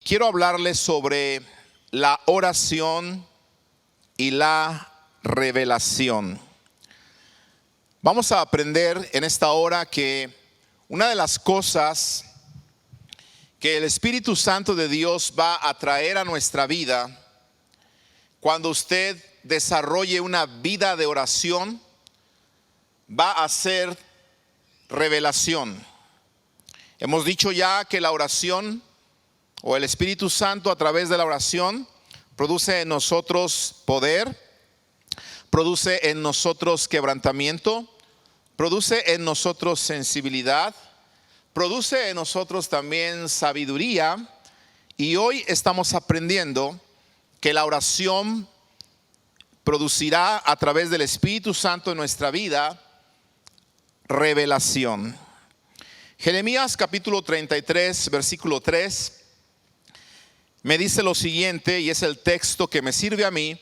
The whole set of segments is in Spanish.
quiero hablarles sobre la oración y la revelación. Vamos a aprender en esta hora que una de las cosas que el Espíritu Santo de Dios va a traer a nuestra vida cuando usted desarrolle una vida de oración va a ser revelación. Hemos dicho ya que la oración o el Espíritu Santo a través de la oración produce en nosotros poder, produce en nosotros quebrantamiento, produce en nosotros sensibilidad, produce en nosotros también sabiduría. Y hoy estamos aprendiendo que la oración producirá a través del Espíritu Santo en nuestra vida revelación. Jeremías capítulo 33, versículo 3 me dice lo siguiente, y es el texto que me sirve a mí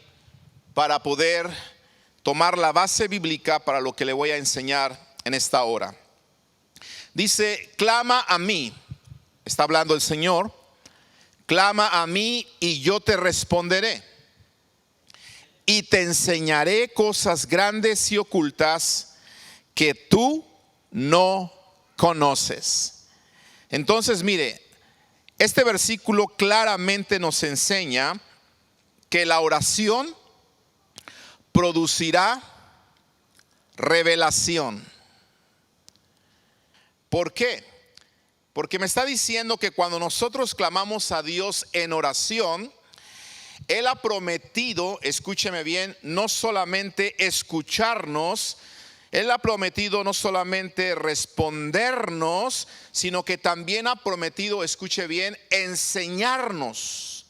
para poder tomar la base bíblica para lo que le voy a enseñar en esta hora. Dice: clama a mí, está hablando el Señor, clama a mí y yo te responderé y te enseñaré cosas grandes y ocultas que tú no conoces. Entonces, mire, este versículo claramente nos enseña que la oración producirá revelación. ¿Por qué? Porque me está diciendo que cuando nosotros clamamos a Dios en oración, Él ha prometido, escúcheme bien, no solamente escucharnos, Él ha prometido no solamente respondernos, sino que también ha prometido, escuche bien, enseñarnos.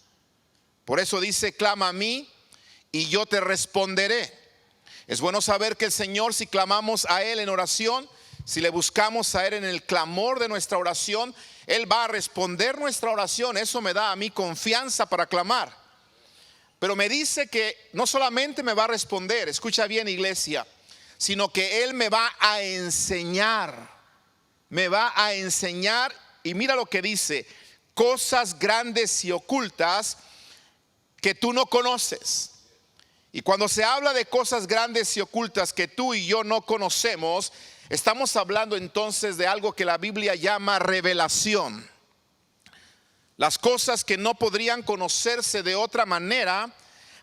Por eso dice: clama a mí y yo te responderé. Es bueno saber que el Señor, si clamamos a Él en oración, si le buscamos a Él en el clamor de nuestra oración, Él va a responder nuestra oración. Eso me da a mí confianza para clamar. Pero me dice que no solamente me va a responder, escucha bien, iglesia, sino que Él me va a enseñar. Me va a enseñar, y mira lo que dice: cosas grandes y ocultas que tú no conoces. Y cuando se habla de cosas grandes y ocultas que tú y yo no conocemos, estamos hablando entonces de algo que la Biblia llama revelación. Las cosas que no podrían conocerse de otra manera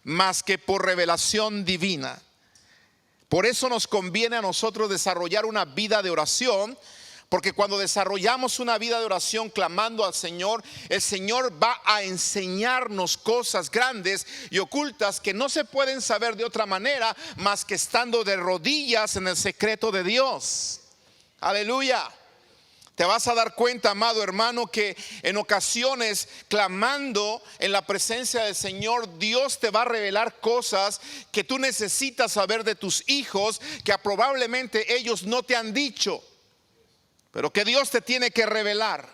más que por revelación divina. Por eso nos conviene a nosotros desarrollar una vida de oración, porque cuando desarrollamos una vida de oración clamando al Señor, el Señor va a enseñarnos cosas grandes y ocultas que no se pueden saber de otra manera más que estando de rodillas en el secreto de Dios. Aleluya. Te vas a dar cuenta, amado hermano, que en ocasiones clamando en la presencia del Señor, Dios te va a revelar cosas que tú necesitas saber de tus hijos, que probablemente ellos no te han dicho, pero que Dios te tiene que revelar.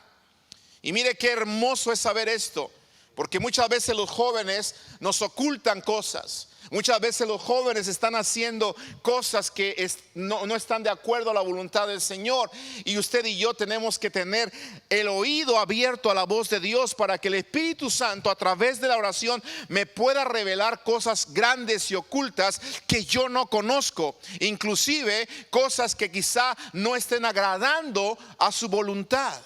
Y mire qué hermoso es saber esto, porque muchas veces los jóvenes nos ocultan cosas. Muchas veces los jóvenes están haciendo cosas que no están de acuerdo a la voluntad del Señor. Y usted y yo tenemos que tener el oído abierto a la voz de Dios para que el Espíritu Santo a través de la oración me pueda revelar cosas grandes y ocultas que yo no conozco. Inclusive cosas que quizá no estén agradando a su voluntad.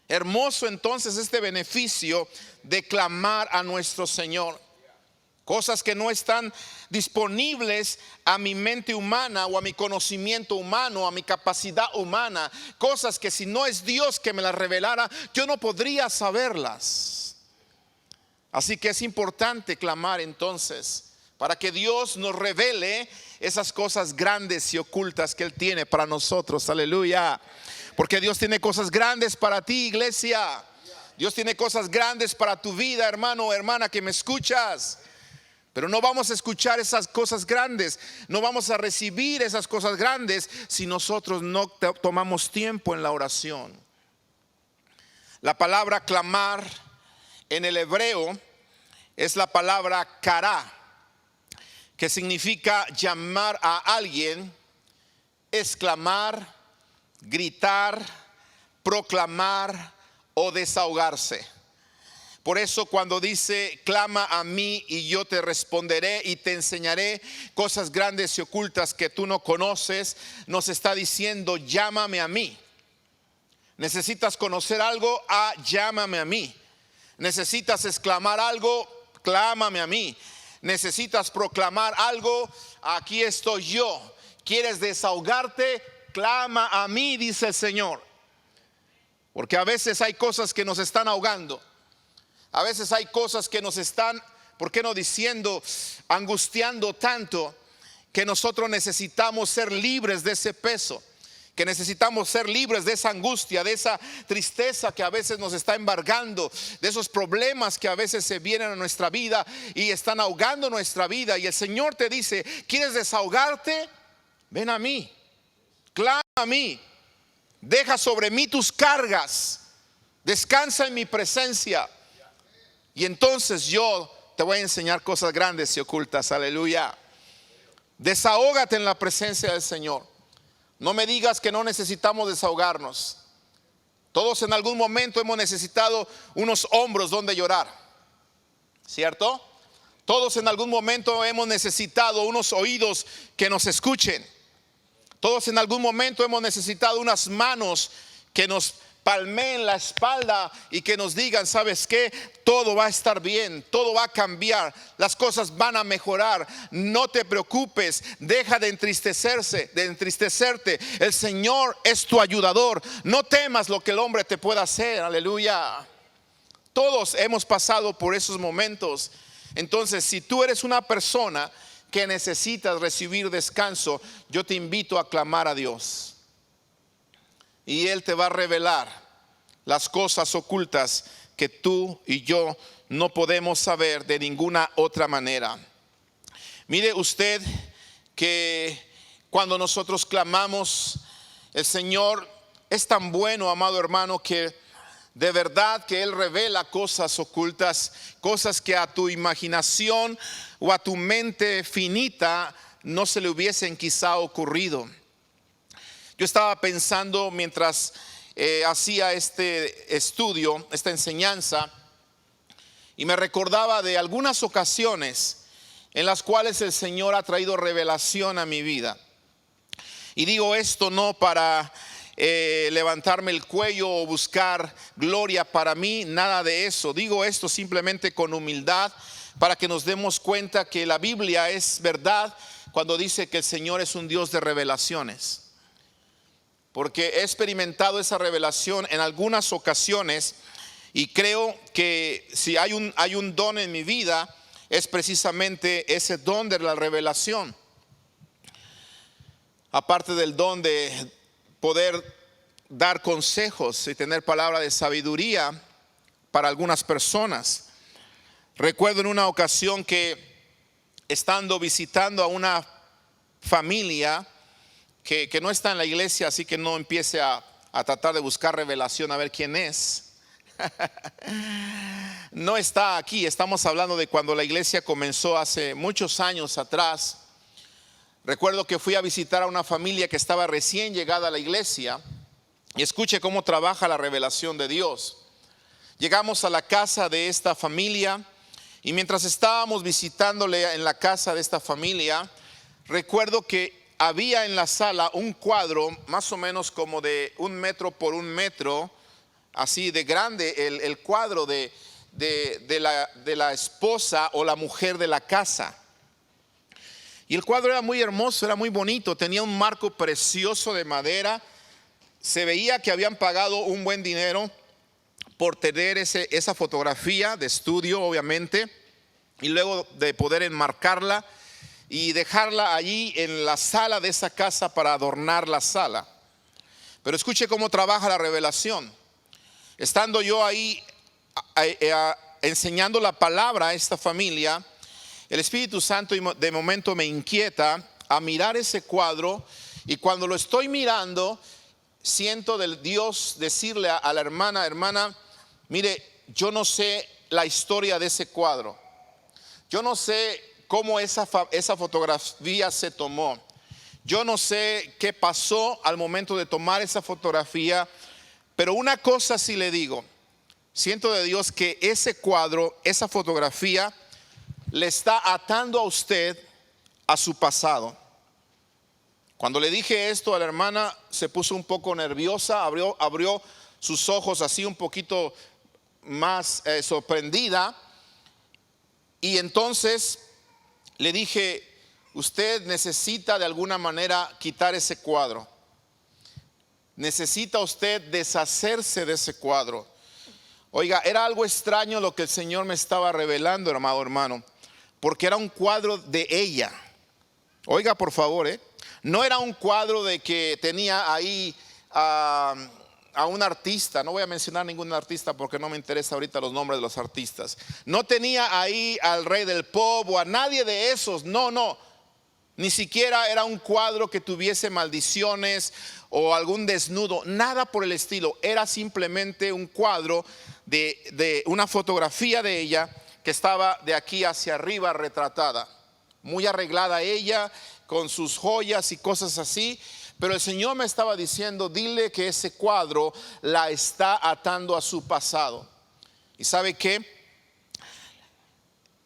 Hermoso entonces este beneficio de clamar a nuestro Señor. Cosas que no están disponibles a mi mente humana o a mi conocimiento humano, a mi capacidad humana. Cosas que si no es Dios que me las revelara, yo no podría saberlas. Así que es importante clamar entonces para que Dios nos revele esas cosas grandes y ocultas que Él tiene para nosotros. Aleluya. Porque Dios tiene cosas grandes para ti, iglesia. Dios tiene cosas grandes para tu vida, hermano o hermana que me escuchas. Pero no vamos a escuchar esas cosas grandes, no vamos a recibir esas cosas grandes si nosotros no tomamos tiempo en la oración. La palabra clamar en el hebreo es la palabra kará, que significa llamar a alguien, exclamar, gritar, proclamar o desahogarse. Por eso cuando dice, clama a mí y yo te responderé y te enseñaré cosas grandes y ocultas que tú no conoces, nos está diciendo, llámame a mí. Necesitas conocer algo, llámame a mí. Necesitas exclamar algo, clámame a mí. Necesitas proclamar algo, aquí estoy yo. ¿Quieres desahogarte? Clama a mí, dice el Señor. Porque a veces hay cosas que nos están ahogando. A veces hay cosas que nos están, ¿por qué no diciendo, angustiando tanto, que nosotros necesitamos ser libres de ese peso? Que necesitamos ser libres de esa angustia, de esa tristeza que a veces nos está embargando, de esos problemas que a veces se vienen a nuestra vida y están ahogando nuestra vida. Y el Señor te dice, ¿quieres desahogarte? Ven a mí, clama a mí, deja sobre mí tus cargas, descansa en mi presencia. Y entonces yo te voy a enseñar cosas grandes y ocultas, aleluya. Desahógate en la presencia del Señor. No me digas que no necesitamos desahogarnos. Todos en algún momento hemos necesitado unos hombros donde llorar, ¿cierto? Todos en algún momento hemos necesitado unos oídos que nos escuchen. Todos en algún momento hemos necesitado unas manos que nos palmeen la espalda y que nos digan, ¿sabes qué? Todo va a estar bien, todo va a cambiar, las cosas van a mejorar, no te preocupes, deja de entristecerte, el Señor es tu ayudador, no temas lo que el hombre te pueda hacer, aleluya. Todos hemos pasado por esos momentos. Entonces, si tú eres una persona que necesitas recibir descanso, yo te invito a clamar a Dios. Y Él te va a revelar las cosas ocultas que tú y yo no podemos saber de ninguna otra manera. Mire usted que cuando nosotros clamamos, el Señor es tan bueno, amado hermano, que de verdad que Él revela cosas ocultas, cosas que a tu imaginación o a tu mente finita no se le hubiesen quizá ocurrido. Yo estaba pensando mientras hacía este estudio, esta enseñanza, y me recordaba de algunas ocasiones en las cuales el Señor ha traído revelación a mi vida. Y digo esto no para levantarme el cuello o buscar gloria para mí, nada de eso. Digo esto simplemente con humildad para que nos demos cuenta que la Biblia es verdad cuando dice que el Señor es un Dios de revelaciones. Porque he experimentado esa revelación en algunas ocasiones y creo que si hay un don en mi vida, es precisamente ese don de la revelación. Aparte del don de poder dar consejos y tener palabra de sabiduría para algunas personas. Recuerdo en una ocasión que estando visitando a una familia que no está en la iglesia, así que no empiece a tratar de buscar revelación a ver quién es. No está aquí, estamos hablando de cuando la iglesia comenzó hace muchos años atrás. Recuerdo que fui a visitar a una familia que estaba recién llegada a la iglesia y escuche cómo trabaja la revelación de Dios. Llegamos a la casa de esta familia y mientras estábamos visitándole en la casa de esta familia, recuerdo que había en la sala un cuadro más o menos como de 1 metro por 1 metro, así de grande, el cuadro de la esposa o la mujer de la casa. Y el cuadro era muy hermoso, era muy bonito, tenía un marco precioso de madera. Se veía que habían pagado un buen dinero por tener esa fotografía de estudio, obviamente, y luego de poder enmarcarla y dejarla allí en la sala de esa casa para adornar la sala. Pero escuche cómo trabaja la revelación. Estando yo ahí enseñando la palabra a esta familia, el Espíritu Santo de momento me inquieta a mirar ese cuadro, y cuando lo estoy mirando, siento del Dios decirle a la hermana, mire, yo no sé la historia de ese cuadro. Yo no sé cómo esa fotografía se tomó. Yo no sé qué pasó al momento de tomar esa fotografía, pero una cosa sí le digo: siento de Dios que ese cuadro, esa fotografía, le está atando a usted a su pasado. Cuando le dije esto a la hermana, se puso un poco nerviosa, abrió sus ojos así un poquito más sorprendida. Y entonces le dije, usted necesita de alguna manera quitar ese cuadro. Necesita usted deshacerse de ese cuadro. Oiga, era algo extraño lo que el Señor me estaba revelando, amado hermano, porque era un cuadro de ella. Oiga, por favor, no era un cuadro de que tenía ahí a un artista. No voy a mencionar ningún artista porque no me interesa ahorita los nombres de los artistas. No tenía ahí al rey del pop o a nadie de esos. No. Ni siquiera era un cuadro que tuviese maldiciones o algún desnudo. Nada por el estilo. Era simplemente un cuadro de una fotografía de ella que estaba de aquí hacia arriba retratada. Muy arreglada ella, con sus joyas y cosas así. Pero el Señor me estaba diciendo, dile que ese cuadro la está atando a su pasado. ¿Y sabe qué?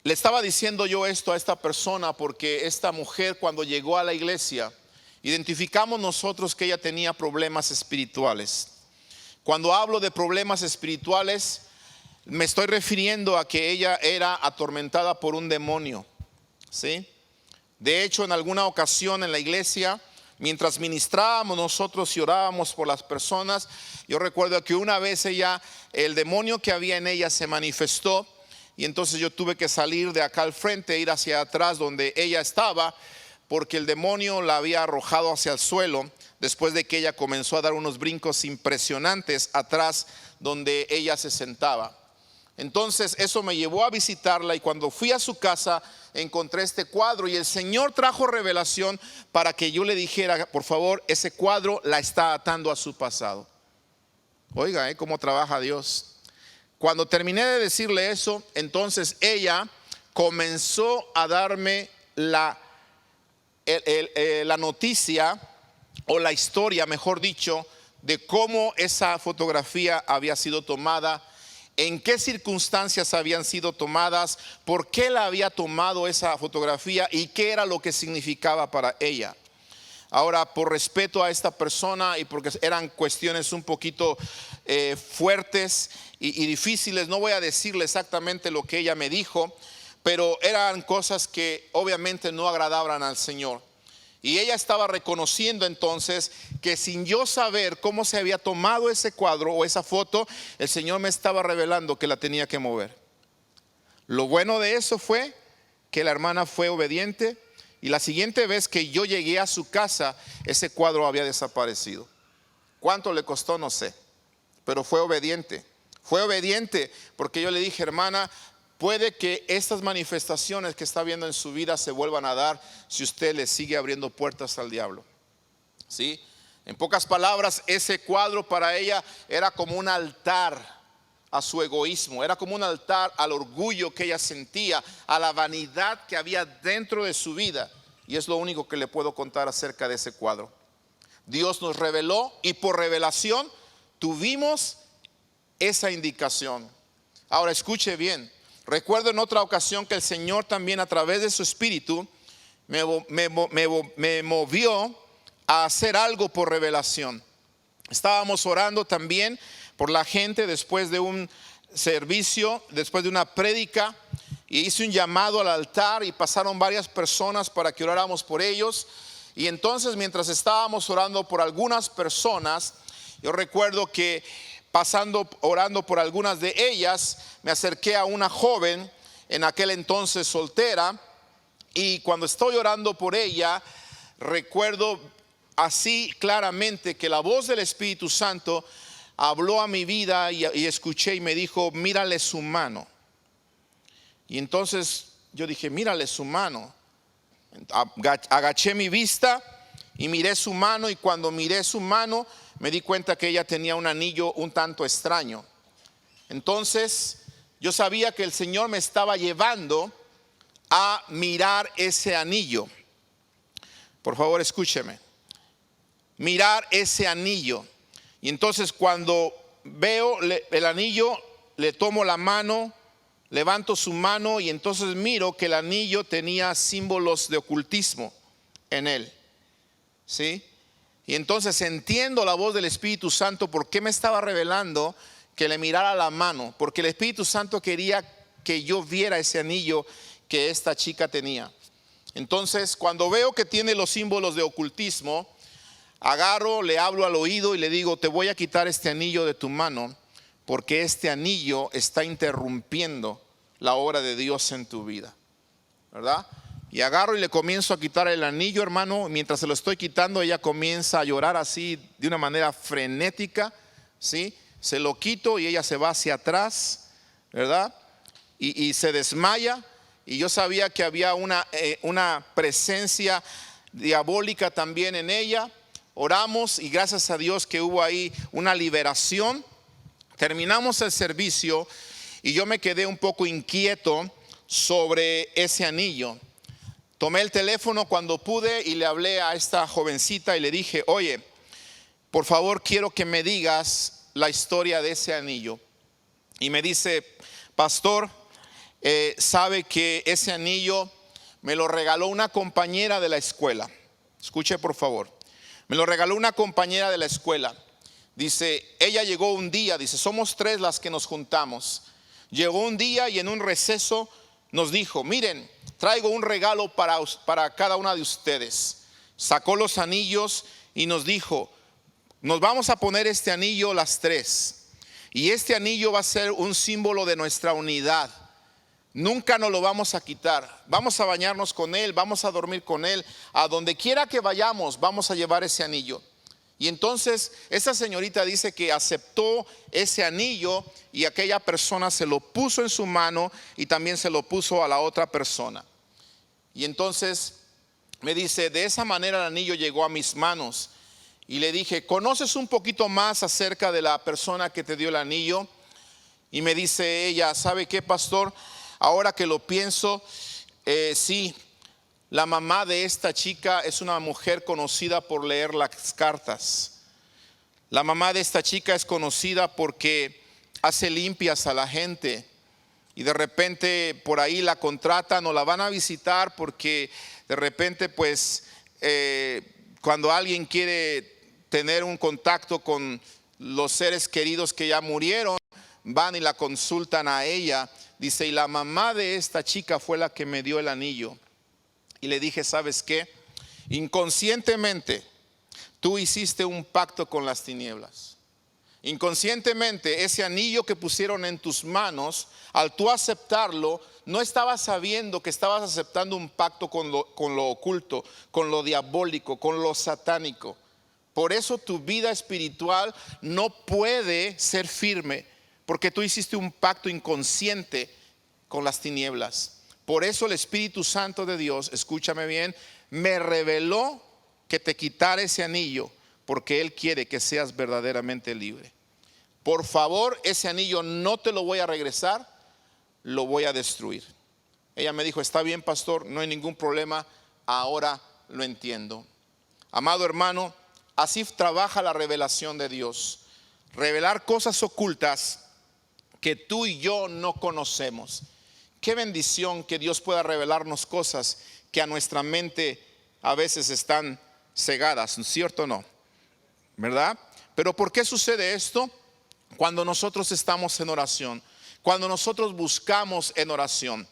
Le estaba diciendo yo esto a esta persona porque esta mujer, cuando llegó a la iglesia, identificamos nosotros que ella tenía problemas espirituales. Cuando hablo de problemas espirituales, me estoy refiriendo a que ella era atormentada por un demonio, ¿sí? De hecho, en alguna ocasión en la iglesia, mientras ministrábamos nosotros y orábamos por las personas, yo recuerdo que una vez el demonio que había en ella se manifestó. Y entonces yo tuve que salir de acá al frente, ir hacia atrás donde ella estaba, porque el demonio la había arrojado hacia el suelo después de que ella comenzó a dar unos brincos impresionantes atrás donde ella se sentaba. Entonces eso me llevó a visitarla, y cuando fui a su casa encontré este cuadro y el Señor trajo revelación para que yo le dijera, por favor, ese cuadro la está atando a su pasado. Oiga, cómo trabaja Dios. Cuando terminé de decirle eso, entonces ella comenzó a darme la noticia, o la historia, mejor dicho, de cómo esa fotografía había sido tomada, en qué circunstancias habían sido tomadas, por qué la había tomado esa fotografía y qué era lo que significaba para ella. Ahora, por respeto a esta persona y porque eran cuestiones un poquito fuertes y difíciles, no voy a decirle exactamente lo que ella me dijo, pero eran cosas que obviamente no agradaban al Señor. Y ella estaba reconociendo entonces que sin yo saber cómo se había tomado ese cuadro o esa foto, el Señor me estaba revelando que la tenía que mover. Lo bueno de eso fue que la hermana fue obediente. Y la siguiente vez que yo llegué a su casa, ese cuadro había desaparecido. ¿Cuánto le costó? No sé. Pero fue obediente. Fue obediente porque yo le dije, hermana, puede que estas manifestaciones que está viendo en su vida se vuelvan a dar si usted le sigue abriendo puertas al diablo. ¿Sí? En pocas palabras, ese cuadro para ella era como un altar a su egoísmo, era como un altar al orgullo que ella sentía, a la vanidad que había dentro de su vida. Y es lo único que le puedo contar acerca de ese cuadro. Dios nos reveló y por revelación tuvimos esa indicación. Ahora escuche bien, recuerdo en otra ocasión que el Señor también a través de su espíritu me movió a hacer algo por revelación. Estábamos orando también por la gente después de un servicio, después de una prédica, y hice un llamado al altar y pasaron varias personas para que oráramos por ellos. Y entonces mientras estábamos orando por algunas personas, yo recuerdo que orando por algunas de ellas, me acerqué a una joven, en aquel entonces soltera, y cuando estoy orando por ella, recuerdo así claramente que la voz del Espíritu Santo habló a mi vida y escuché y me dijo, mírale su mano. Y entonces yo dije, mírale su mano. Agaché mi vista y miré su mano, y cuando miré su mano me di cuenta que ella tenía un anillo un tanto extraño. Entonces yo sabía que el Señor me estaba llevando a mirar ese anillo. Por favor, escúcheme. Mirar ese anillo. Y entonces cuando veo el anillo, le tomo la mano, levanto su mano y entonces miro que el anillo tenía símbolos de ocultismo en él, ¿sí? Y entonces entiendo la voz del Espíritu Santo. ¿Por qué me estaba revelando que le mirara la mano? Porque el Espíritu Santo quería que yo viera ese anillo que esta chica tenía. Entonces, cuando veo que tiene los símbolos de ocultismo, agarro, le hablo al oído y le digo: te voy a quitar este anillo de tu mano, porque este anillo está interrumpiendo la obra de Dios en tu vida, ¿verdad? Y agarro y le comienzo a quitar el anillo, hermano. Mientras se lo estoy quitando, ella comienza a llorar así de una manera frenética, ¿sí? Se lo quito y ella se va hacia atrás, ¿verdad? Y se desmaya. Y yo sabía que había una presencia diabólica también en ella. Oramos y gracias a Dios que hubo ahí una liberación. Terminamos el servicio y yo me quedé un poco inquieto sobre ese anillo. Tomé el teléfono cuando pude y le hablé a esta jovencita y le dije: oye, por favor, quiero que me digas la historia de ese anillo. Y me dice: pastor, sabe que ese anillo me lo regaló una compañera de la escuela. Escuche por favor. Me lo regaló una compañera de la escuela. Dice, ella llegó un día, dice, somos 3 las que nos juntamos. Llegó un día y en un receso nos dijo: miren, traigo un regalo para cada una de ustedes. Sacó los anillos y nos dijo: nos vamos a poner este anillo las 3. Y este anillo va a ser un símbolo de nuestra unidad. Nunca nos lo vamos a quitar. Vamos a bañarnos con él, vamos a dormir con él. A donde quiera que vayamos, vamos a llevar ese anillo. Y entonces esa señorita dice que aceptó ese anillo y aquella persona se lo puso en su mano y también se lo puso a la otra persona. Y entonces me dice: de esa manera el anillo llegó a mis manos. Y le dije: ¿conoces un poquito más acerca de la persona que te dio el anillo? Y me dice ella: ¿sabe qué, pastor? Ahora que lo pienso, sí, la mamá de esta chica es una mujer conocida por leer las cartas. La mamá de esta chica es conocida porque hace limpias a la gente. Y de repente por ahí la contratan o la van a visitar porque de repente pues cuando alguien quiere tener un contacto con los seres queridos que ya murieron, van y la consultan a ella. Dice: y la mamá de esta chica fue la que me dio el anillo. Y le dije: ¿sabes qué? Inconscientemente tú hiciste un pacto con las tinieblas. Inconscientemente ese anillo que pusieron en tus manos, al tú aceptarlo, no estabas sabiendo que estabas aceptando un pacto con lo oculto, con lo diabólico, con lo satánico. Por eso tu vida espiritual no puede ser firme, porque tú hiciste un pacto inconsciente con las tinieblas. Por eso el Espíritu Santo de Dios, escúchame bien, me reveló que te quitara ese anillo, porque Él quiere que seas verdaderamente libre. Por favor, ese anillo no te lo voy a regresar, lo voy a destruir. Ella me dijo: está bien, pastor, no hay ningún problema, ahora lo entiendo. Amado hermano, así trabaja la revelación de Dios. Revelar cosas ocultas que tú y yo no conocemos. Qué bendición que Dios pueda revelarnos cosas que a nuestra mente a veces están cegadas, ¿cierto o no? ¿Verdad? Pero ¿por qué sucede esto? Cuando nosotros estamos en oración, cuando nosotros buscamos en oración.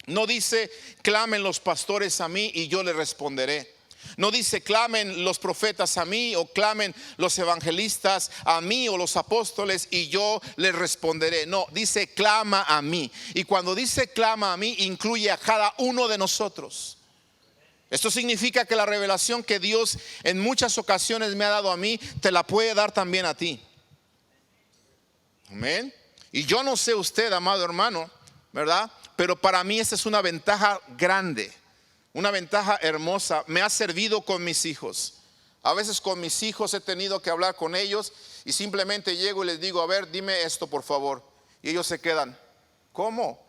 No dice: clamen los pastores a mí y yo les responderé. No dice: clamen los profetas a mí, o clamen los evangelistas a mí, o los apóstoles y yo les responderé. No, dice: clama a mí. Y cuando dice clama a mí, incluye a cada uno de nosotros. Esto significa que la revelación que Dios en muchas ocasiones me ha dado a mí, te la puede dar también a ti. Amén. Y yo no sé usted, amado hermano, ¿verdad? Pero para mí esa es una ventaja grande, una ventaja hermosa. Me ha servido con mis hijos. A veces con mis hijos he tenido que hablar con ellos y simplemente llego y les digo: a ver, dime esto por favor. Y ellos se quedan: ¿cómo?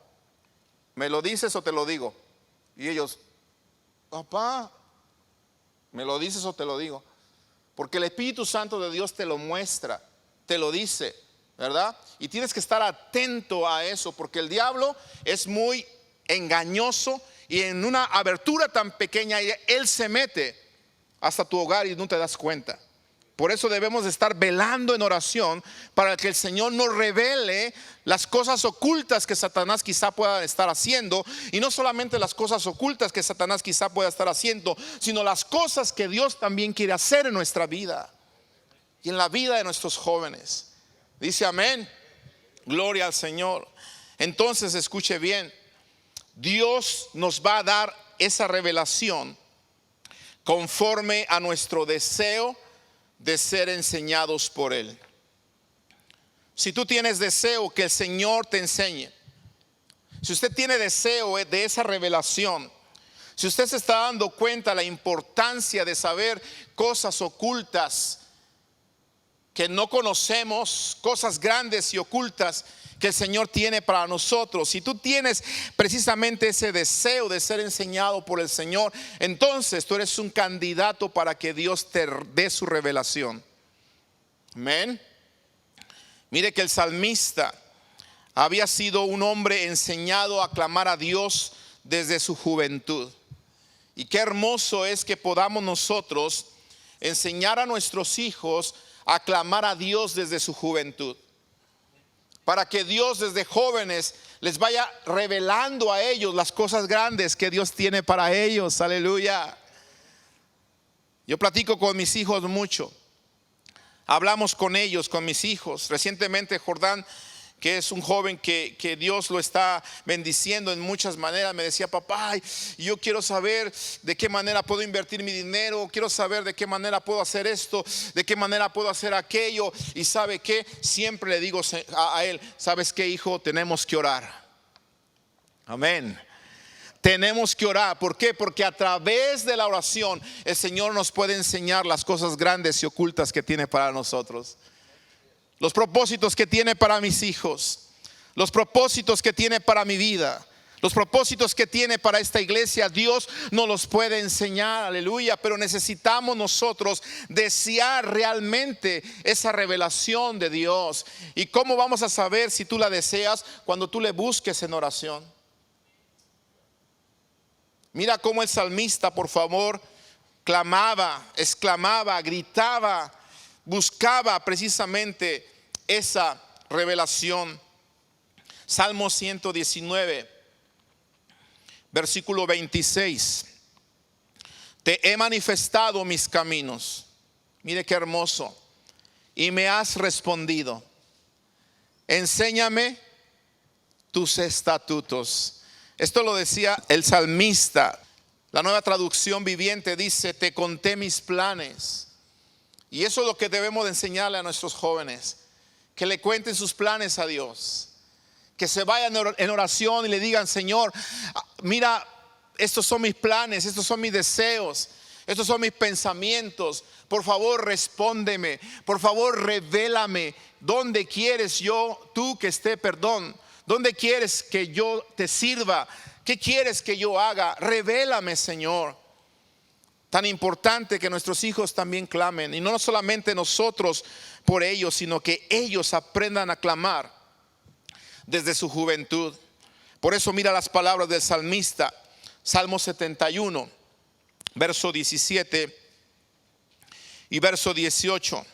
¿Me lo dices o te lo digo? Y ellos: papá, ¿me lo dices o te lo digo? Porque el Espíritu Santo de Dios te lo muestra, te lo dice, ¿verdad? Y tienes que estar atento a eso, porque el diablo es muy engañoso y en una abertura tan pequeña él se mete hasta tu hogar y no te das cuenta. Por eso debemos de estar velando en oración para que el Señor nos revele las cosas ocultas que Satanás quizá pueda estar haciendo. Y no solamente las cosas ocultas que Satanás quizá pueda estar haciendo, sino las cosas que Dios también quiere hacer en nuestra vida y en la vida de nuestros jóvenes. Dice amén. Gloria al Señor. Entonces escuche bien. Dios nos va a dar esa revelación conforme a nuestro deseo de ser enseñados por Él. Si tú tienes deseo que el Señor te enseñe, si usted tiene deseo de esa revelación, si usted se está dando cuenta de la importancia de saber cosas ocultas que no conocemos, cosas grandes y ocultas que el Señor tiene para nosotros, si tú tienes precisamente ese deseo de ser enseñado por el Señor, entonces tú eres un candidato para que Dios te dé su revelación. Amén. Mire que el salmista había sido un hombre enseñado a clamar a Dios desde su juventud. Y qué hermoso es que podamos nosotros enseñar a nuestros hijos a clamar a Dios desde su juventud, para que Dios desde jóvenes les vaya revelando a ellos las cosas grandes que Dios tiene para ellos. Aleluya. Yo platico con mis hijos mucho, hablamos con ellos, con mis hijos. Recientemente Jordán, que es un joven que Dios lo está bendiciendo en muchas maneras, me decía: papá, yo quiero saber de qué manera puedo invertir mi dinero, quiero saber de qué manera puedo hacer esto, de qué manera puedo hacer aquello. Y sabe que siempre le digo a él: ¿sabes qué, hijo? Tenemos que orar. Amén. Tenemos que orar. ¿Por qué? Porque a través de la oración el Señor nos puede enseñar las cosas grandes y ocultas que tiene para nosotros. Los propósitos que tiene para mis hijos, los propósitos que tiene para mi vida, los propósitos que tiene para esta iglesia, Dios nos los puede enseñar, aleluya. Pero necesitamos nosotros desear realmente esa revelación de Dios. ¿Y cómo vamos a saber si tú la deseas? Cuando tú le busques en oración. Mira cómo el salmista, por favor, clamaba, exclamaba, gritaba, buscaba precisamente esa revelación. Salmo 119, versículo 26. Te he manifestado mis caminos. Mire qué hermoso. Y me has respondido. Enséñame tus estatutos. Esto lo decía el salmista. La Nueva Traducción Viviente dice: te conté mis planes. Y eso es lo que debemos de enseñarle a nuestros jóvenes, que le cuenten sus planes a Dios, que se vayan en oración y le digan: Señor, mira, estos son mis planes, estos son mis deseos, estos son mis pensamientos. Por favor, respóndeme, por favor, revélame dónde quieres tú que esté, dónde quieres que yo te sirva, qué quieres que yo haga. Revélame, Señor. Tan importante que nuestros hijos también clamen, y no solamente nosotros por ellos, sino que ellos aprendan a clamar desde su juventud. Por eso mira las palabras del salmista, Salmo 71, verso 17 y verso 18.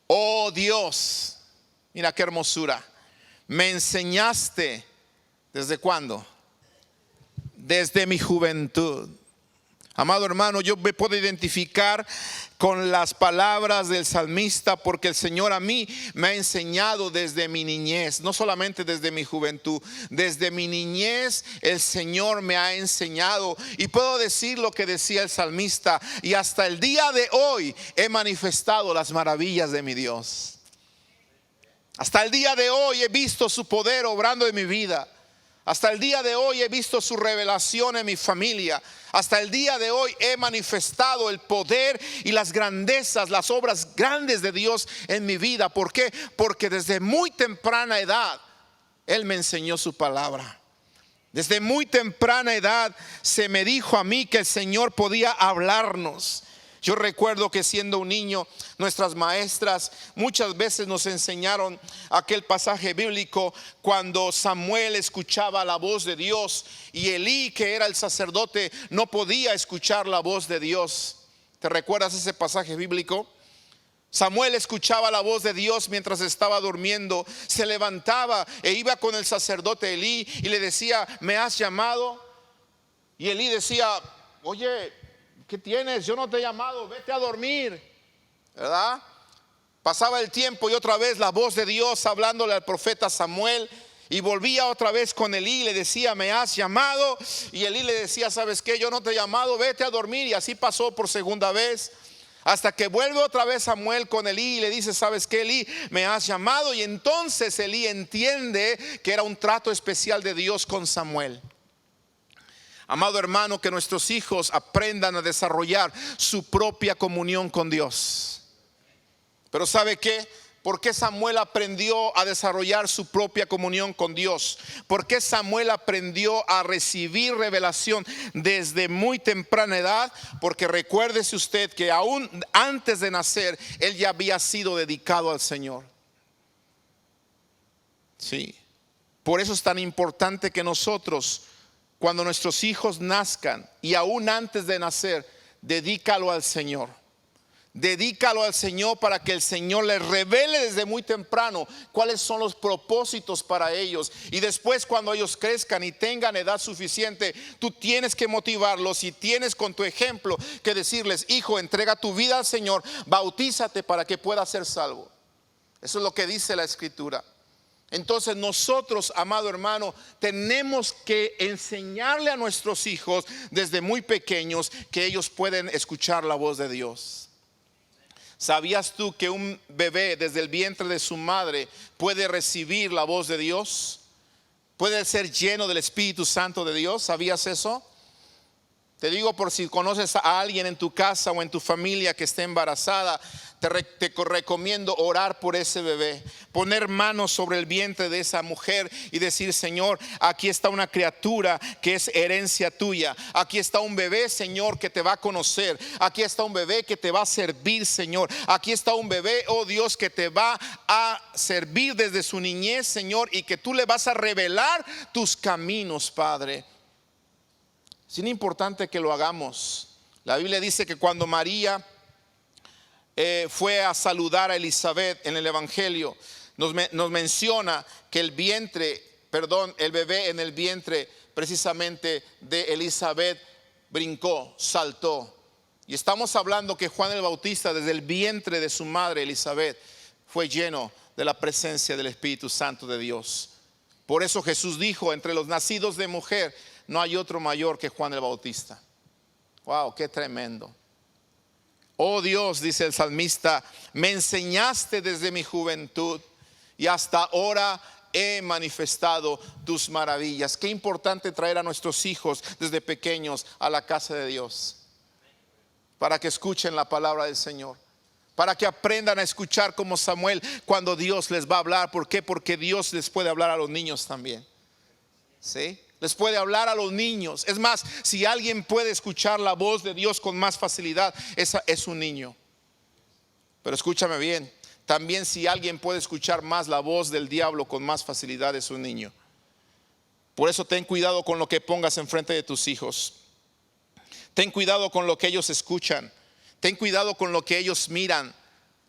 Oh Dios, mira qué hermosura, me enseñaste. ¿Desde cuándo? Desde mi juventud. Amado hermano, yo me puedo identificar con las palabras del salmista, porque el Señor a mí me ha enseñado desde mi niñez, no solamente desde mi juventud, desde mi niñez el Señor me ha enseñado. Y puedo decir lo que decía el salmista: y hasta el día de hoy he manifestado las maravillas de mi Dios. Hasta el día de hoy he visto su poder obrando en mi vida. Hasta el día de hoy he visto su revelación en mi familia. Hasta el día de hoy he manifestado el poder y las grandezas, las obras grandes de Dios en mi vida. ¿Por qué? Porque desde muy temprana edad Él me enseñó su palabra. Desde muy temprana edad se me dijo a mí que el Señor podía hablarnos, Yo recuerdo que siendo un niño, nuestras maestras muchas veces nos enseñaron aquel pasaje bíblico cuando Samuel escuchaba la voz de Dios y Elí, que era el sacerdote, no podía escuchar la voz de Dios. ¿Te recuerdas ese pasaje bíblico? Samuel escuchaba la voz de Dios mientras estaba durmiendo. Se levantaba e iba con el sacerdote Elí y le decía: ¿me has llamado? Y Elí decía: oye, ¿qué tienes? Yo no te he llamado, vete a dormir, ¿verdad? Pasaba el tiempo y otra vez la voz de Dios hablándole al profeta Samuel, y volvía otra vez con Elí y le decía: ¿me has llamado? Y Elí le decía: ¿sabes qué? Yo no te he llamado, vete a dormir. Y así pasó por segunda vez, hasta que vuelve otra vez Samuel con Elí y le dice: ¿sabes qué, Elí? ¿Me has llamado? Y entonces Elí entiende que era un trato especial de Dios con Samuel. Amado hermano, que nuestros hijos aprendan a desarrollar su propia comunión con Dios. Pero ¿sabe qué? ¿Por qué Samuel aprendió a desarrollar su propia comunión con Dios? ¿Por qué Samuel aprendió a recibir revelación desde muy temprana edad? Porque recuérdese usted que aún antes de nacer, él ya había sido dedicado al Señor. Sí. Por eso es tan importante que nosotros, cuando nuestros hijos nazcan y aún antes de nacer, dedícalo al Señor. Dedícalo al Señor para que el Señor les revele desde muy temprano cuáles son los propósitos para ellos. Y después, cuando ellos crezcan y tengan edad suficiente, tú tienes que motivarlos y tienes con tu ejemplo que decirles: hijo, entrega tu vida al Señor, bautízate para que puedas ser salvo. Eso es lo que dice la Escritura. Entonces nosotros, amado hermano, tenemos que enseñarle a nuestros hijos desde muy pequeños que ellos pueden escuchar la voz de Dios. ¿Sabías tú que un bebé desde el vientre de su madre puede recibir la voz de Dios? Puede ser lleno del Espíritu Santo de Dios. ¿Sabías eso? Te digo por si conoces a alguien en tu casa o en tu familia que esté embarazada, te recomiendo orar por ese bebé, poner manos sobre el vientre de esa mujer y decir: Señor, aquí está una criatura que es herencia tuya. Aquí está un bebé, Señor, que te va a conocer. Aquí está un bebé que te va a servir, Señor. Aquí está un bebé, oh Dios, que te va a servir desde su niñez, Señor, y que tú le vas a revelar tus caminos, Padre. Es importante que lo hagamos. La Biblia dice que cuando María fue a saludar a Elizabeth en el Evangelio, nos menciona que el bebé en el vientre precisamente de Elizabeth brincó, saltó. Y estamos hablando que Juan el Bautista, desde el vientre de su madre Elizabeth, fue lleno de la presencia del Espíritu Santo de Dios. Por eso Jesús dijo: entre los nacidos de mujer no hay otro mayor que Juan el Bautista. Wow, qué tremendo. Oh Dios, dice el salmista, me enseñaste desde mi juventud y hasta ahora he manifestado tus maravillas. Qué importante traer a nuestros hijos desde pequeños a la casa de Dios, para que escuchen la palabra del Señor, para que aprendan a escuchar como Samuel cuando Dios les va a hablar. ¿Por qué? Porque Dios les puede hablar a los niños también. ¿Sí? Les puede hablar a los niños. Es más, si alguien puede escuchar la voz de Dios con más facilidad, esa es un niño. Pero escúchame bien, también si alguien puede escuchar más la voz del diablo con más facilidad, es un niño. Por eso ten cuidado con lo que pongas enfrente de tus hijos. Ten cuidado con lo que ellos escuchan. Ten cuidado con lo que ellos miran.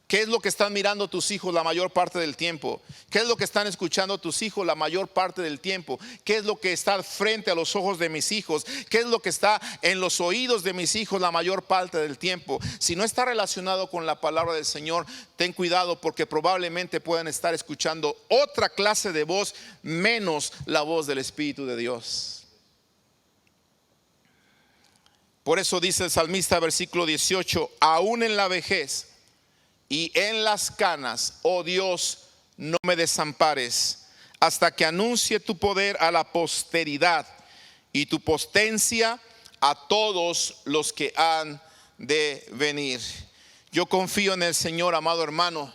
¿Qué es lo que están mirando tus hijos la mayor parte del tiempo? ¿Qué es lo que están escuchando tus hijos la mayor parte del tiempo? ¿Qué es lo que está frente a los ojos de mis hijos? ¿Qué es lo que está en los oídos de mis hijos la mayor parte del tiempo? Si no está relacionado con la palabra del Señor, ten cuidado, porque probablemente puedan estar escuchando otra clase de voz menos la voz del Espíritu de Dios. Por eso dice el salmista, versículo 18: aún en la vejez y en las canas, oh Dios, no me desampares, hasta que anuncie tu poder a la posteridad y tu potencia a todos los que han de venir. Yo confío en el Señor, amado hermano,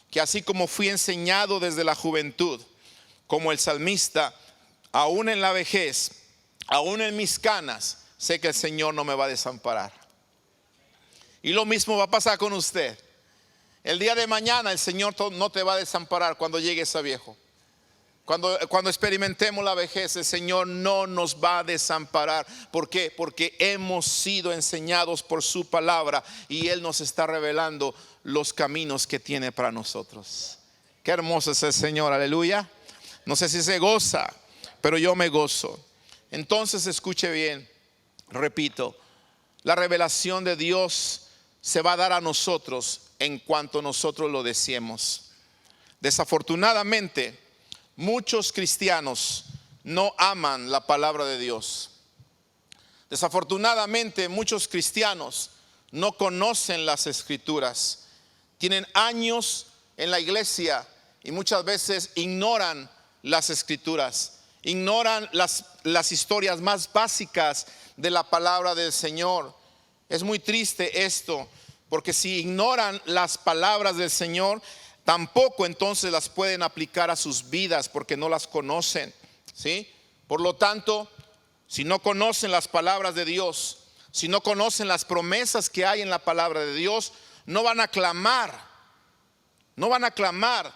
que así como fui enseñado desde la juventud, como el salmista, aún en la vejez, aún en mis canas, sé que el Señor no me va a desamparar. Y lo mismo va a pasar con usted. El día de mañana el Señor no te va a desamparar cuando llegues a viejo. Cuando experimentemos la vejez, el Señor no nos va a desamparar. ¿Por qué? Porque hemos sido enseñados por su palabra y Él nos está revelando los caminos que tiene para nosotros. Qué hermoso es el Señor, aleluya. No sé si se goza, pero yo me gozo. Entonces escuche bien, repito, la revelación de Dios se va a dar a nosotros en cuanto nosotros lo deseemos. Desafortunadamente, muchos cristianos no aman la palabra de Dios. Desafortunadamente, muchos cristianos no conocen las escrituras. Tienen años en la iglesia y muchas veces ignoran las escrituras. Ignoran las historias más básicas de la palabra del Señor. Es muy triste esto, porque si ignoran las palabras del Señor, tampoco entonces las pueden aplicar a sus vidas porque no las conocen, ¿sí? Por lo tanto, si no conocen las palabras de Dios, si no conocen las promesas que hay en la palabra de Dios, no van a clamar. No van a clamar.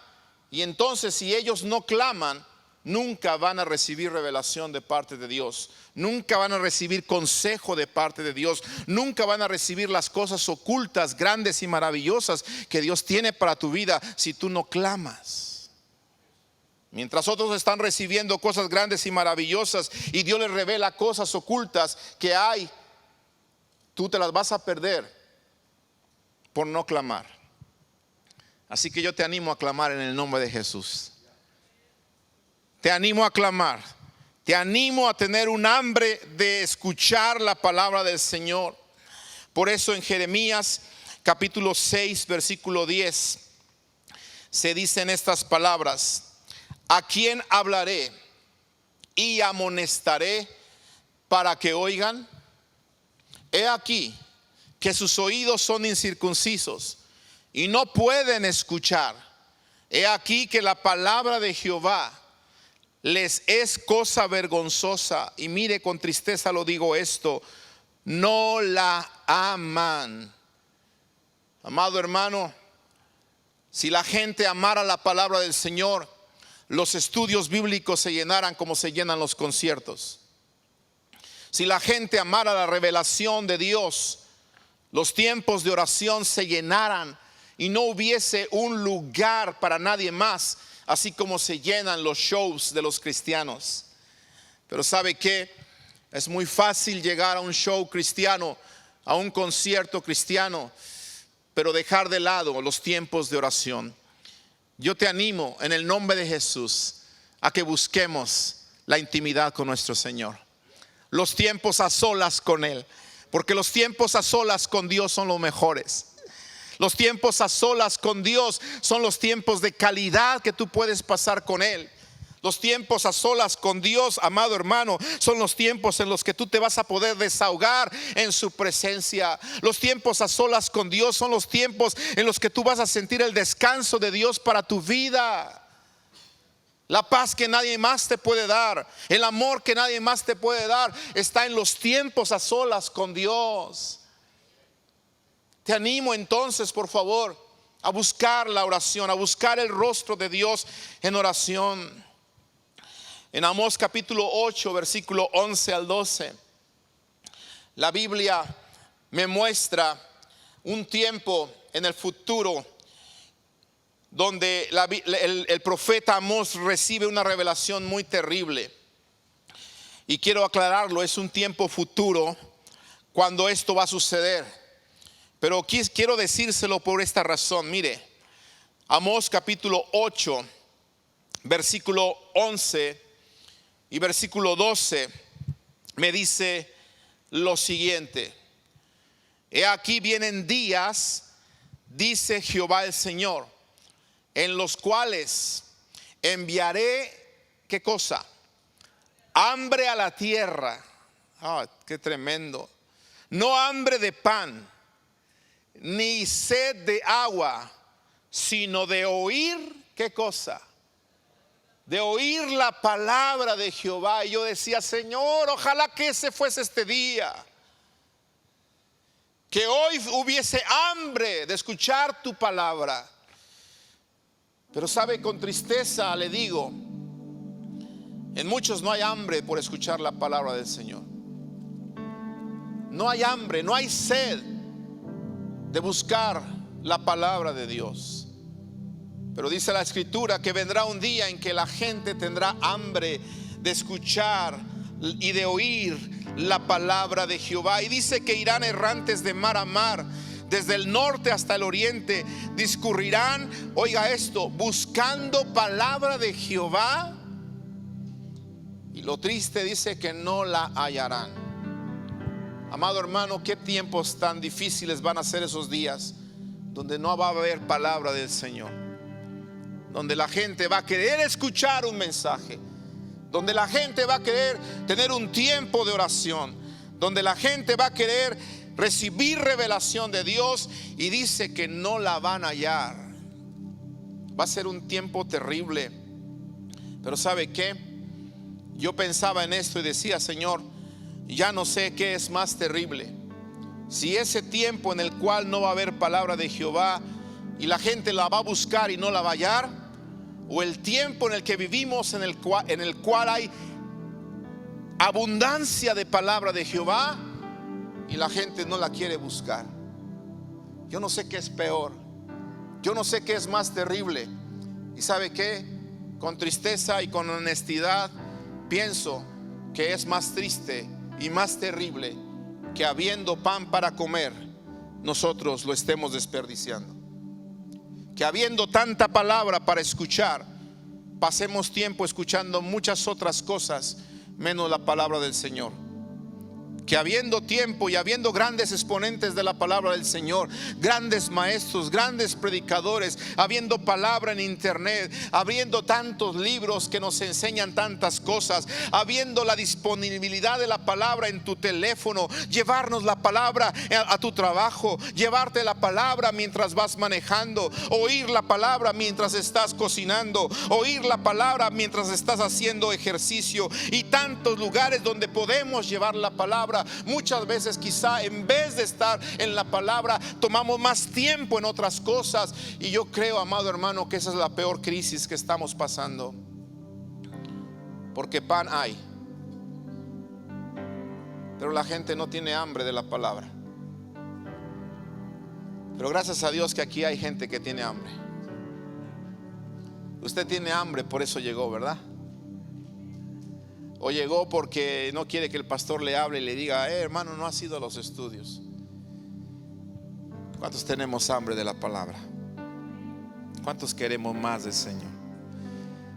Y entonces si ellos no claman, nunca van a recibir revelación de parte de Dios. Nunca van a recibir consejo de parte de Dios. Nunca van a recibir las cosas ocultas, grandes y maravillosas que Dios tiene para tu vida si tú no clamas. Mientras otros están recibiendo cosas grandes y maravillosas y Dios les revela cosas ocultas que hay, tú te las vas a perder por no clamar. Así que yo te animo a clamar en el nombre de Jesús. Te animo a clamar. Te animo a tener un hambre de escuchar la palabra del Señor. Por eso en Jeremías capítulo 6 versículo 10 se dicen estas palabras: ¿a quién hablaré y amonestaré para que oigan? He aquí que sus oídos son incircuncisos y no pueden escuchar. He aquí que la palabra de Jehová les es cosa vergonzosa. Y mire, con tristeza lo digo esto: no la aman. Amado hermano, si la gente amara la palabra del Señor, los estudios bíblicos se llenaran como se llenan los conciertos. Si la gente amara la revelación de Dios, los tiempos de oración se llenaran y no hubiese un lugar para nadie más, así como se llenan los shows de los cristianos. Pero ¿sabe qué? Es muy fácil llegar a un show cristiano, a un concierto cristiano, pero dejar de lado los tiempos de oración. Yo te animo en el nombre de Jesús a que busquemos la intimidad con nuestro Señor. Los tiempos a solas con Él, porque los tiempos a solas con Dios son los mejores. Los tiempos a solas con Dios son los tiempos de calidad que tú puedes pasar con Él. Los tiempos a solas con Dios, amado hermano, son los tiempos en los que tú te vas a poder desahogar en su presencia. Los tiempos a solas con Dios son los tiempos en los que tú vas a sentir el descanso de Dios para tu vida. La paz que nadie más te puede dar, el amor que nadie más te puede dar, está en los tiempos a solas con Dios. Te animo entonces, por favor, a buscar la oración, a buscar el rostro de Dios en oración. En Amós capítulo 8, versículo 11 al 12, la Biblia me muestra un tiempo en el futuro donde el profeta Amós recibe una revelación muy terrible. Y quiero aclararlo, es un tiempo futuro cuando esto va a suceder. Pero quiero decírselo por esta razón. Mire, Amós capítulo 8, versículo 11 y versículo 12 me dice lo siguiente: he aquí vienen días, dice Jehová el Señor, en los cuales enviaré, ¿qué cosa? Hambre a la tierra. Qué tremendo. No hambre de pan, ni sed de agua, sino de oír, ¿qué cosa? De oír la palabra de Jehová. Y yo decía: Señor, ojalá que ese fuese este día. que hoy hubiese hambre de escuchar tu palabra. Pero sabe, con tristeza le digo, en muchos no hay hambre por escuchar la palabra del Señor. No hay hambre, no hay sed de buscar la palabra de Dios. Pero dice la Escritura que vendrá un día en que la gente tendrá hambre de escuchar y de oír la palabra de Jehová. Y dice que irán errantes de mar a mar, desde el norte hasta el oriente, discurrirán, oiga esto, buscando palabra de Jehová. Y lo triste dice que no la hallarán. Amado hermano, qué tiempos tan difíciles van a ser esos días donde no va a haber palabra del Señor, donde la gente va a querer escuchar un mensaje, donde la gente va a querer tener un tiempo de oración, donde la gente va a querer recibir revelación de Dios, y dice que no la van a hallar. Va a ser un tiempo terrible. Pero ¿sabe qué? Yo pensaba en esto y decía, Señor, ya no sé qué es más terrible: si ese tiempo en el cual no va a haber palabra de Jehová y la gente la va a buscar y no la va a hallar, o el tiempo en el que vivimos en el cual hay abundancia de palabra de Jehová y la gente no la quiere buscar. Yo no sé qué es peor, yo no sé qué es más terrible. Y ¿sabe qué? Con tristeza y con honestidad pienso que es más triste y más terrible que habiendo pan para comer, nosotros lo estemos desperdiciando. Que habiendo tanta palabra para escuchar, pasemos tiempo escuchando muchas otras cosas menos la palabra del Señor. Que habiendo tiempo y habiendo grandes exponentes de la palabra del Señor, grandes maestros, grandes predicadores, habiendo palabra en internet, habiendo tantos libros que nos enseñan tantas cosas, habiendo la disponibilidad de la palabra en tu teléfono, llevarnos la palabra a tu trabajo, llevarte la palabra mientras vas manejando, oír la palabra mientras estás cocinando, oír la palabra mientras estás haciendo ejercicio, y tantos lugares donde podemos llevar la palabra. Muchas veces quizá en vez de estar en la palabra tomamos más tiempo en otras cosas. Y yo creo, amado hermano, que esa es la peor crisis que estamos pasando, porque pan hay, pero la gente no tiene hambre de la palabra. Pero gracias a Dios que aquí hay gente que tiene hambre. Usted tiene hambre, por eso llegó, ¿verdad? O llegó porque no quiere que el pastor le hable y le diga, hermano, no has ido a los estudios. ¿Cuántos tenemos hambre de la palabra? ¿Cuántos queremos más del Señor?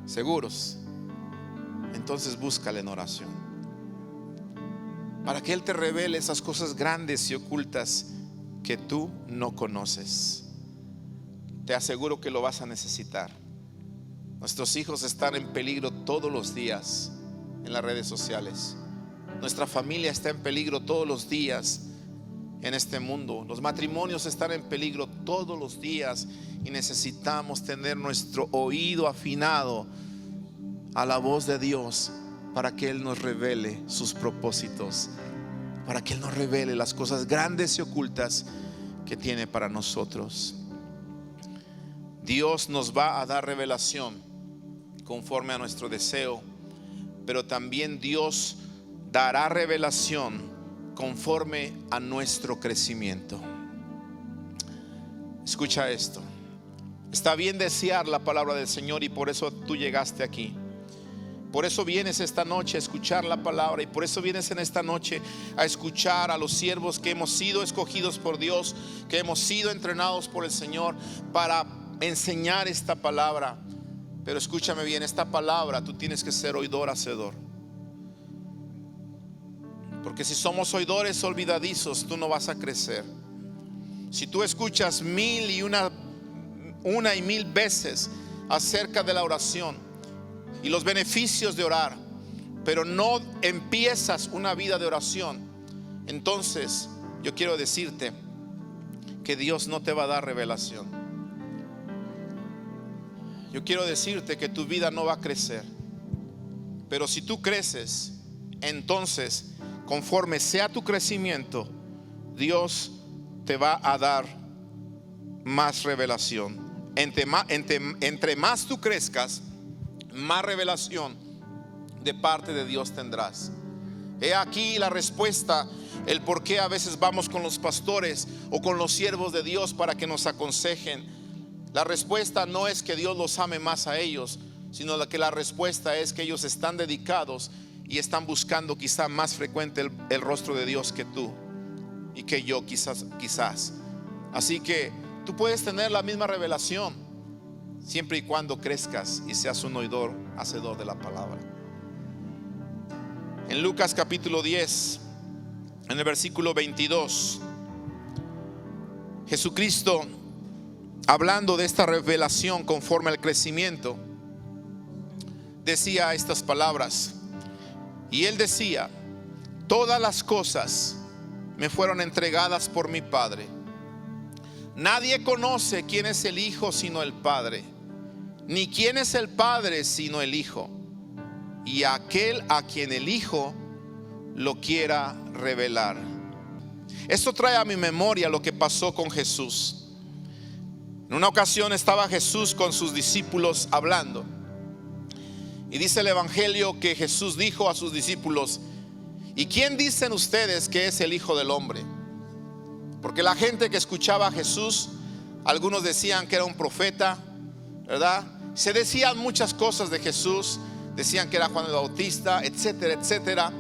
¿Seguros? Entonces búscale en oración, para que Él te revele esas cosas grandes y ocultas que tú no conoces. Te aseguro que lo vas a necesitar. Nuestros hijos están en peligro todos los días en las redes sociales. Nuestra familia está en peligro todos los días en este mundo. Los matrimonios están en peligro todos los días, y necesitamos tener nuestro oído afinado a la voz de Dios para que Él nos revele sus propósitos, para que Él nos revele las cosas grandes y ocultas que tiene para nosotros. Dios nos va a dar revelación conforme a nuestro deseo, pero también Dios dará revelación conforme a nuestro crecimiento. Escucha esto. Está bien desear la palabra del Señor, y por eso tú llegaste aquí. Por eso vienes esta noche a escuchar la palabra, y por eso vienes en esta noche a escuchar a los siervos que hemos sido escogidos por Dios, que hemos sido entrenados por el Señor para enseñar esta palabra. Pero escúchame bien, esta palabra tú tienes que ser oidor, hacedor. Porque si somos oidores olvidadizos, tú no vas a crecer. Si tú escuchas una y mil veces acerca de la oración y los beneficios de orar, pero no empiezas una vida de oración, entonces yo quiero decirte que Dios no te va a dar revelación. Yo quiero decirte que tu vida no va a crecer. Pero si tú creces, entonces conforme sea tu crecimiento, Dios te va a dar más revelación. Entre más tú crezcas, más revelación de parte de Dios tendrás. He aquí la respuesta, el por qué a veces vamos con los pastores o con los siervos de Dios para que nos aconsejen. La respuesta no es que Dios los ame más a ellos, sino que la respuesta es que ellos están dedicados y están buscando quizá más frecuente el rostro de Dios que tú y que yo quizás. Así que tú puedes tener la misma revelación siempre y cuando crezcas y seas un oidor, hacedor de la palabra. En Lucas capítulo 10, en el versículo 22, Jesucristo, hablando de esta revelación conforme al crecimiento, decía estas palabras. Y él decía: todas las cosas me fueron entregadas por mi Padre. Nadie conoce quién es el Hijo sino el Padre, ni quién es el Padre sino el Hijo, y aquel a quien el Hijo lo quiera revelar. Esto trae a mi memoria lo que pasó con Jesús. En una ocasión estaba Jesús con sus discípulos hablando, y dice el evangelio que Jesús dijo a sus discípulos: ¿y quién dicen ustedes que es el Hijo del Hombre? Porque la gente que escuchaba a Jesús, algunos decían que era un profeta, ¿verdad? Se decían muchas cosas de Jesús, decían que era Juan el Bautista, etcétera, etcétera.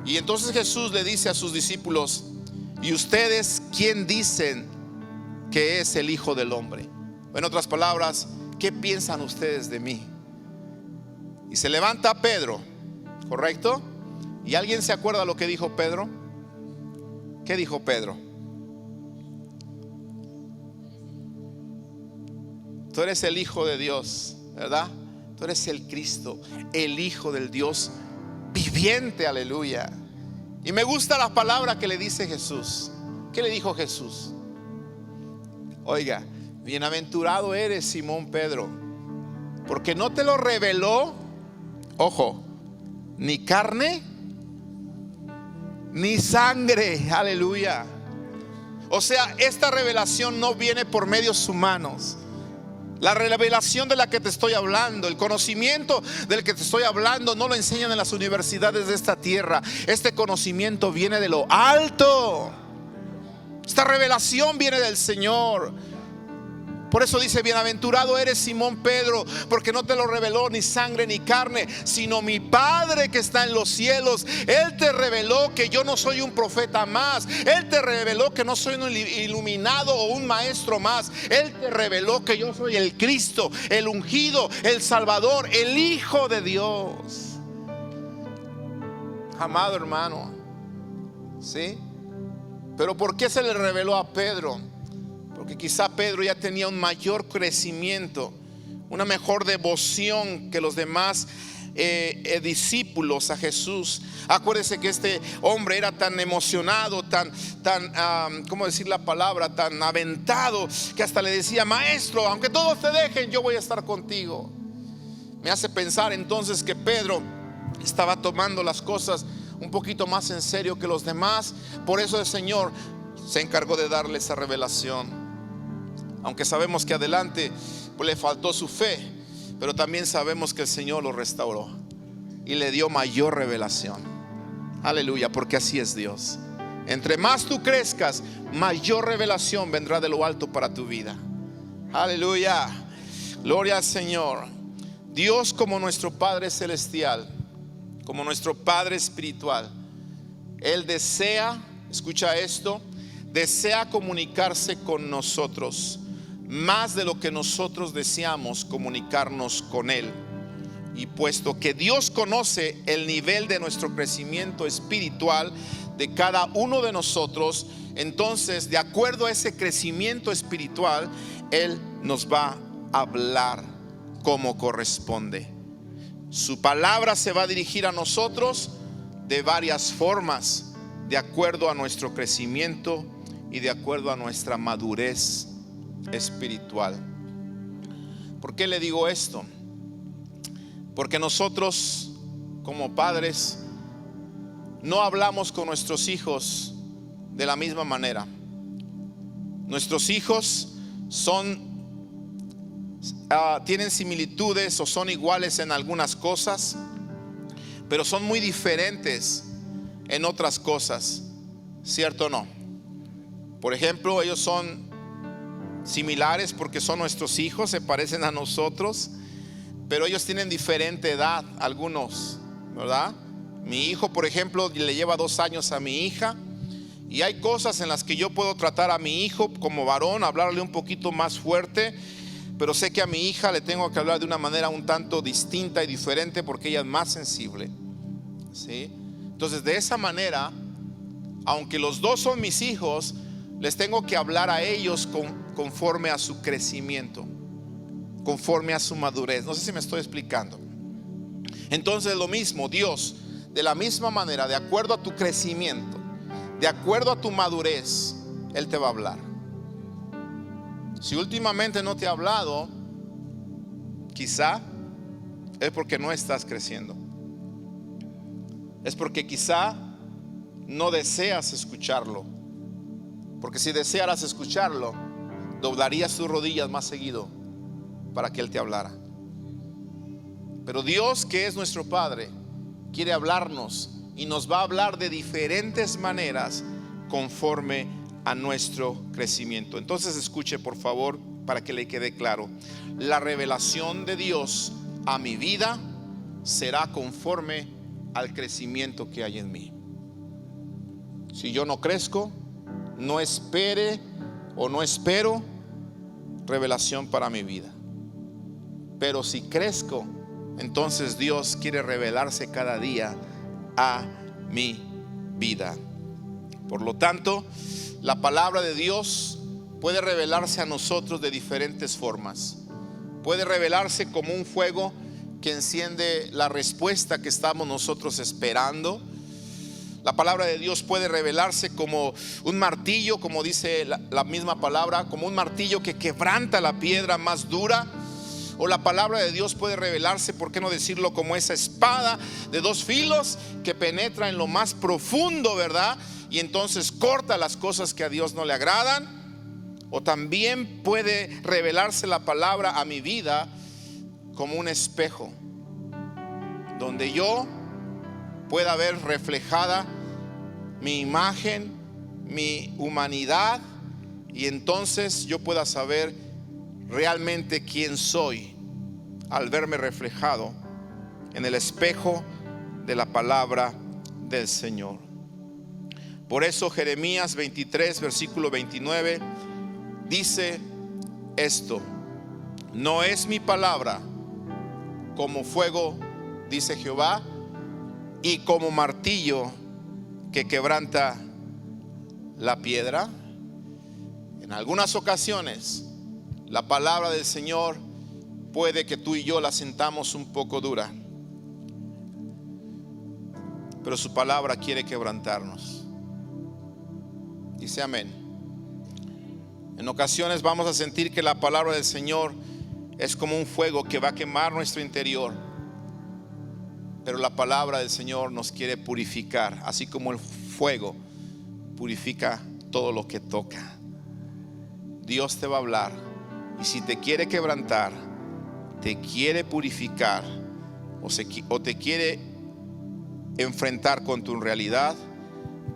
Y entonces Jesús le dice a sus discípulos: ¿y ustedes quién dicen que es el Hijo del Hombre? En otras palabras, ¿qué piensan ustedes de mí? Y se levanta Pedro, ¿correcto? ¿Y alguien se acuerda lo que dijo Pedro? ¿Qué dijo Pedro? Tú eres el Hijo de Dios, ¿verdad? Tú eres el Cristo, el Hijo del Dios viviente, aleluya. Y me gusta la palabra que le dice Jesús. ¿Qué le dijo Jesús? Oiga, bienaventurado eres, Simón Pedro, porque no te lo reveló, ojo, ni carne ni sangre, aleluya. O sea, esta revelación no viene por medios humanos. La revelación de la que te estoy hablando, el conocimiento del que te estoy hablando, no lo enseñan en las universidades de esta tierra. Este conocimiento viene de lo alto. Esta revelación viene del Señor. Por eso dice: bienaventurado eres, Simón Pedro, porque no te lo reveló ni sangre ni carne, sino mi Padre que está en los cielos. Él te reveló que yo no soy un profeta más. Él te reveló que no soy un iluminado o un maestro más. Él te reveló que yo soy el Cristo, el ungido, el Salvador, el Hijo de Dios. Amado hermano, ¿sí? Pero ¿por qué se le reveló a Pedro? Porque quizá Pedro ya tenía un mayor crecimiento, una mejor devoción que los demás discípulos a Jesús. Acuérdese que este hombre era tan emocionado, tan ¿cómo decir la palabra? Tan aventado, que hasta le decía: maestro, aunque todos te dejen, yo voy a estar contigo. Me hace pensar entonces que Pedro estaba tomando las cosas un poquito más en serio que los demás. Por eso el Señor se encargó de darle esa revelación. Aunque sabemos que adelante pues le faltó su fe, pero también sabemos que el Señor lo restauró y le dio mayor revelación. Aleluya, porque así es Dios. Entre más tú crezcas, mayor revelación vendrá de lo alto para tu vida. Aleluya, gloria al Señor. Dios, como nuestro Padre celestial, como nuestro Padre espiritual, Él desea, escucha esto, desea comunicarse con nosotros más de lo que nosotros deseamos comunicarnos con Él. Y puesto que Dios conoce el nivel de nuestro crecimiento espiritual de cada uno de nosotros, entonces, de acuerdo a ese crecimiento espiritual, Él nos va a hablar como corresponde. Su palabra se va a dirigir a nosotros de varias formas, de acuerdo a nuestro crecimiento y de acuerdo a nuestra madurez espiritual. ¿Por qué le digo esto? Porque nosotros como padres no hablamos con nuestros hijos de la misma manera. Nuestros hijos tienen similitudes o son iguales en algunas cosas, pero son muy diferentes en otras cosas, ¿cierto o no? Por ejemplo, ellos son similares porque son nuestros hijos, se parecen a nosotros, pero ellos tienen diferente edad, algunos, ¿verdad? Mi hijo, por ejemplo, le lleva 2 años a mi hija, y hay cosas en las que yo puedo tratar a mi hijo como varón, hablarle un poquito más fuerte, pero sé que a mi hija le tengo que hablar de una manera un tanto distinta y diferente porque ella es más sensible, ¿sí? Entonces, de esa manera, aunque los dos son mis hijos, les tengo que hablar a ellos conforme a su crecimiento, conforme a su madurez. No sé si me estoy explicando. Entonces, lo mismo, Dios, de la misma manera, de acuerdo a tu crecimiento, de acuerdo a tu madurez, Él te va a hablar. Si últimamente no te ha hablado, quizá es porque no estás creciendo. Es porque quizá no deseas escucharlo. Porque si desearas escucharlo, doblarías tus rodillas más seguido para que Él te hablara. Pero Dios, que es nuestro Padre, quiere hablarnos y nos va a hablar de diferentes maneras conforme a nuestro crecimiento. Entonces escuche, por favor, para que le quede claro. La revelación de Dios a mi vida será conforme al crecimiento que hay en mí. Si yo no crezco, no espere o no espero revelación para mi vida. Pero si crezco, entonces Dios quiere revelarse cada día a mi vida. Por lo tanto, la palabra de Dios puede revelarse a nosotros de diferentes formas. Puede revelarse como un fuego que enciende la respuesta que estamos nosotros esperando. La palabra de Dios puede revelarse como un martillo, como dice la misma palabra, como un martillo que quebranta la piedra más dura. O la palabra de Dios puede revelarse, ¿por qué no decirlo?, como esa espada de 2 filos que penetra en lo más profundo, ¿verdad? Y entonces corta las cosas que a Dios no le agradan. O también puede revelarse la palabra a mi vida como un espejo, donde yo pueda ver reflejada mi imagen, mi humanidad, y entonces yo pueda saber realmente quién soy al verme reflejado en el espejo de la palabra del Señor. Por eso Jeremías 23, versículo 29 dice esto: no es mi palabra como fuego, dice Jehová, y como martillo que quebranta la piedra. En algunas ocasiones la palabra del Señor puede que tú y yo la sintamos un poco dura, pero su palabra quiere quebrantarnos. Dice amén. En ocasiones vamos a sentir que la palabra del Señor es como un fuego que va a quemar nuestro interior, pero la palabra del Señor nos quiere purificar, así como el fuego purifica todo lo que toca. Dios te va a hablar, y si te quiere quebrantar, te quiere purificar, o te quiere enfrentar con tu realidad,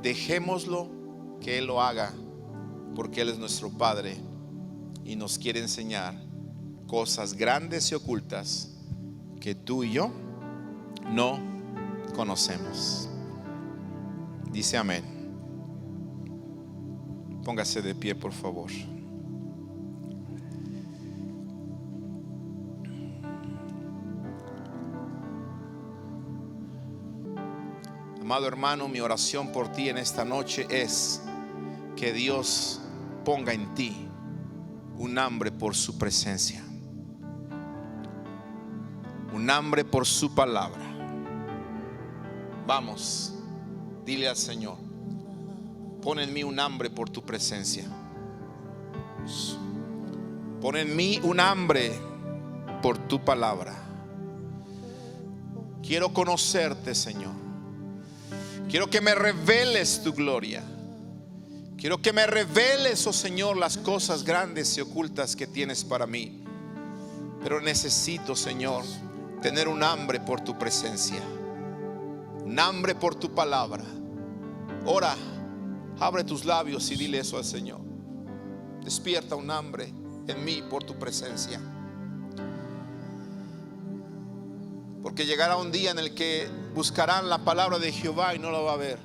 dejémoslo que Él lo haga, porque Él es nuestro Padre y nos quiere enseñar cosas grandes y ocultas que tú y yo no conocemos. Dice amén. Póngase de pie, por favor. Amado hermano, mi oración por ti en esta noche es que Dios ponga en ti un hambre por su presencia, un hambre por su palabra. Vamos, dile al Señor: pon en mí un hambre por tu presencia. Pon en mí un hambre por tu palabra. Quiero conocerte, Señor. Quiero que me reveles tu gloria. Quiero que me reveles, oh Señor, las cosas grandes y ocultas que tienes para mí. Pero necesito, Señor, tener un hambre por tu presencia, un hambre por tu palabra. Ora, abre tus labios y dile eso al Señor. Despierta un hambre en mí por tu presencia. Porque llegará un día en el que buscarán la palabra de Jehová y no la va a ver.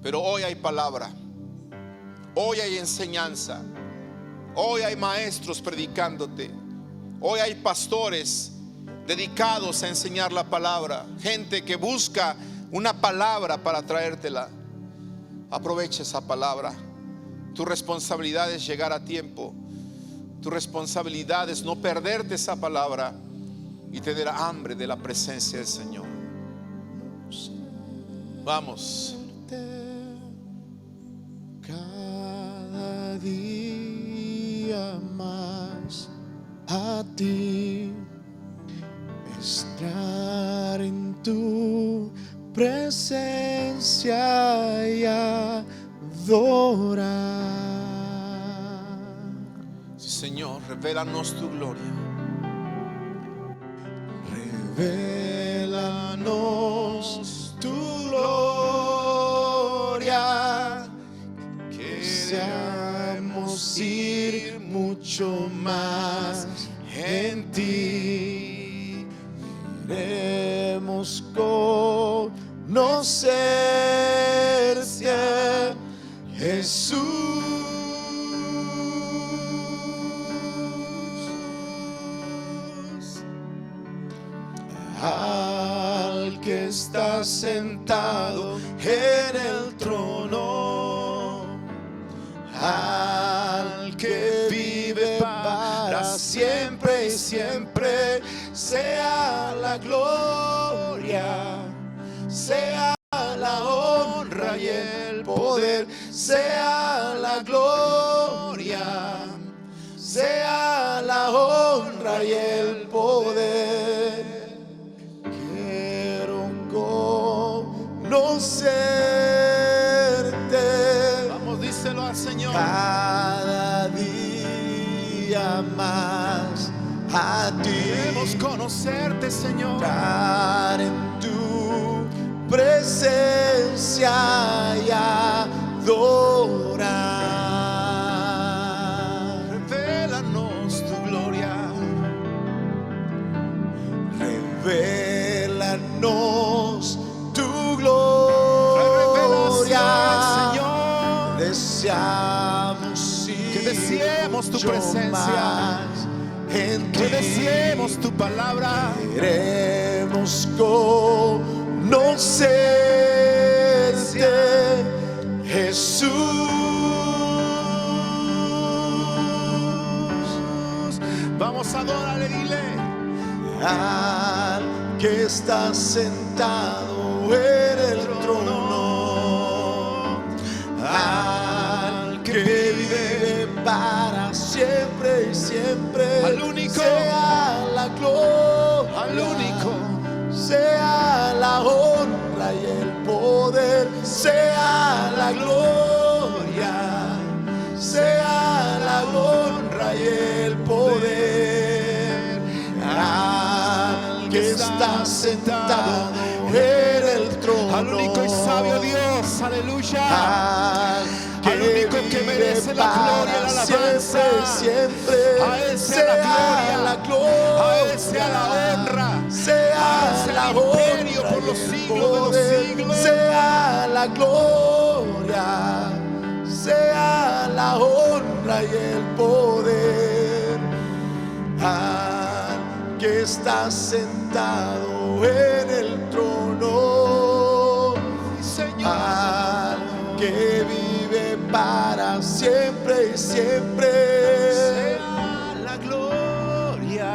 Pero hoy hay palabra, hoy hay enseñanza, hoy hay maestros predicándote, hoy hay pastores dedicados a enseñar la palabra, gente que busca una palabra para traértela. Aprovecha esa palabra. Tu responsabilidad es llegar a tiempo. Tu responsabilidad es no perderte esa palabra y tener hambre de la presencia del Señor. Vamos. Cada día más a ti, estar en tu presencia y adorar. Sí, Señor, revélanos tu gloria. Revélanos tu gloria, deseamos ir mucho más en ti. Queremos conocerte, Jesús. Al que está sentado en el trono, al que vive para siempre y siempre, sea la gloria, sea la honra y el poder, sea la gloria, sea la honra y el poder. Conocerte, Vamos, díselo al Señor. cada día más a ti. Queremos conocerte, Señor. Estar en tu presencia y adorar. Revélanos tu gloria. Revélanos tu Revelación, gloria, Señor. deseamos Que deseemos tu mucho presencia, más en que ti. deseemos tu palabra. Queremos conocerte, Jesús. Vamos a adorarle, dile. Al que está sentado en el trono, al que vive para siempre y siempre, al único, sea la gloria, al único, sea la honra y el poder, sea la gloria, sea la honra y el poder. Al que está sentado en el trono, al único y sabio Dios, aleluya, al único que merece la gloria y la alabanza, siempre, a Él sea la gloria, a Él sea la honra, sea la el imperio por los siglos de los siglos, sea la gloria, sea la honra y el poder. Al que está sentado en el trono, Señor, al que vive para siempre y siempre, sea la gloria,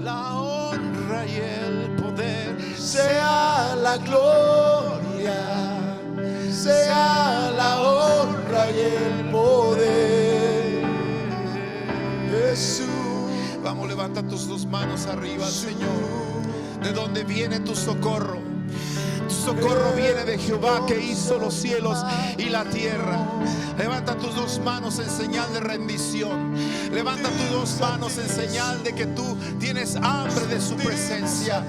la honra y el poder, sea la gloria, sea la honra y el poder, Jesús. Vamos, levanta tus dos manos arriba al Señor. ¿De dónde viene tu socorro? Tu socorro viene de Jehová, que hizo los cielos y la tierra. Levanta tus dos manos en señal de rendición. Levanta tus dos manos en señal de que tú tienes hambre de su presencia,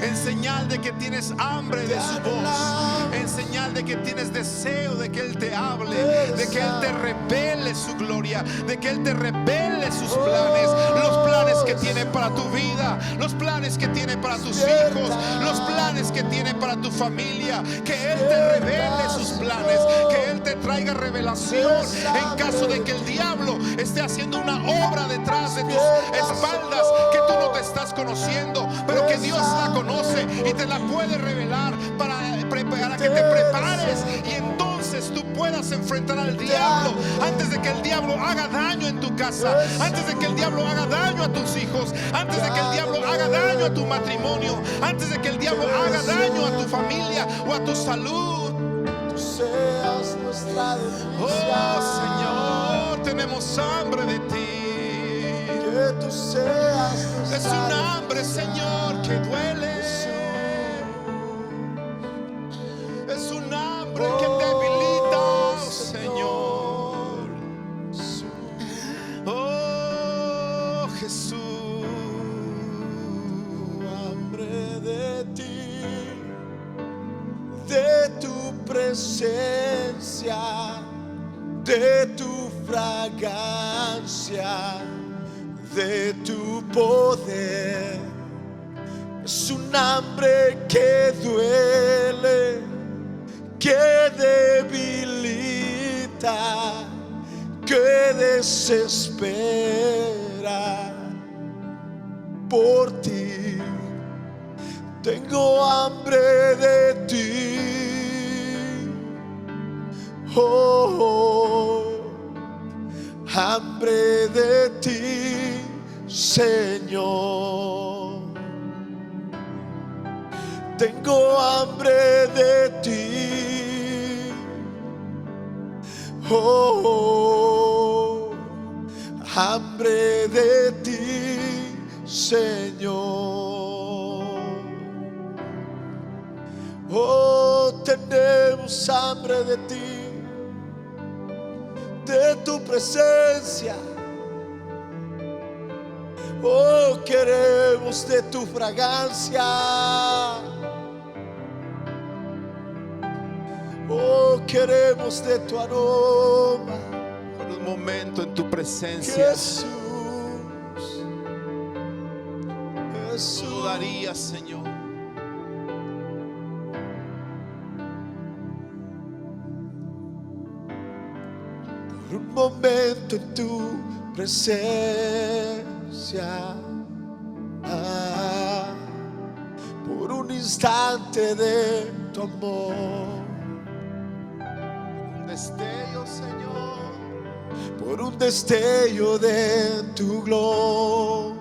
en señal de que tienes hambre de su voz, en señal de que tienes deseo de que Él te hable, de que Él te revele su gloria, de que Él te revele sus planes, los planes que tiene para tu vida, los planes que tiene para tus hijos, los planes que tiene para tu familia. Que Él te revele sus planes, que Él te traiga revelación en caso de que el diablo esté haciendo una obra detrás de tus espaldas que tú no te estás conociendo, pero que Dios la conoce y te la puede revelar para que te prepares y entonces tú puedas enfrentar al diablo antes de que el diablo haga daño en tu casa, antes de que el diablo haga daño a tus hijos, antes de que el diablo haga daño a tu matrimonio, antes de que el diablo haga daño a tu familia o a tu salud. Tú seas nuestra delicia. Oh Señor, tenemos hambre de ti. Que tú seas nuestra Es un hambre, Señor, que duele. Es un hambre que debilita, oh Señor. Oh Jesús. Hambre de ti, de tu presencia, de tu fragancia, de tu poder. Es un hambre que duele, que debilita, que desespera por ti. Tengo hambre de ti. Hambre de ti, Señor. Tengo hambre de ti. Hambre de ti, Señor. Tenemos hambre de ti, de tu presencia. Queremos de tu fragancia. Queremos de tu aroma. Por un momento en tu presencia, Jesús, Jesús. tú darías, Señor. Por un momento en tu presencia, por un instante de tu amor, Un destello, Señor. por un destello de tu gloria,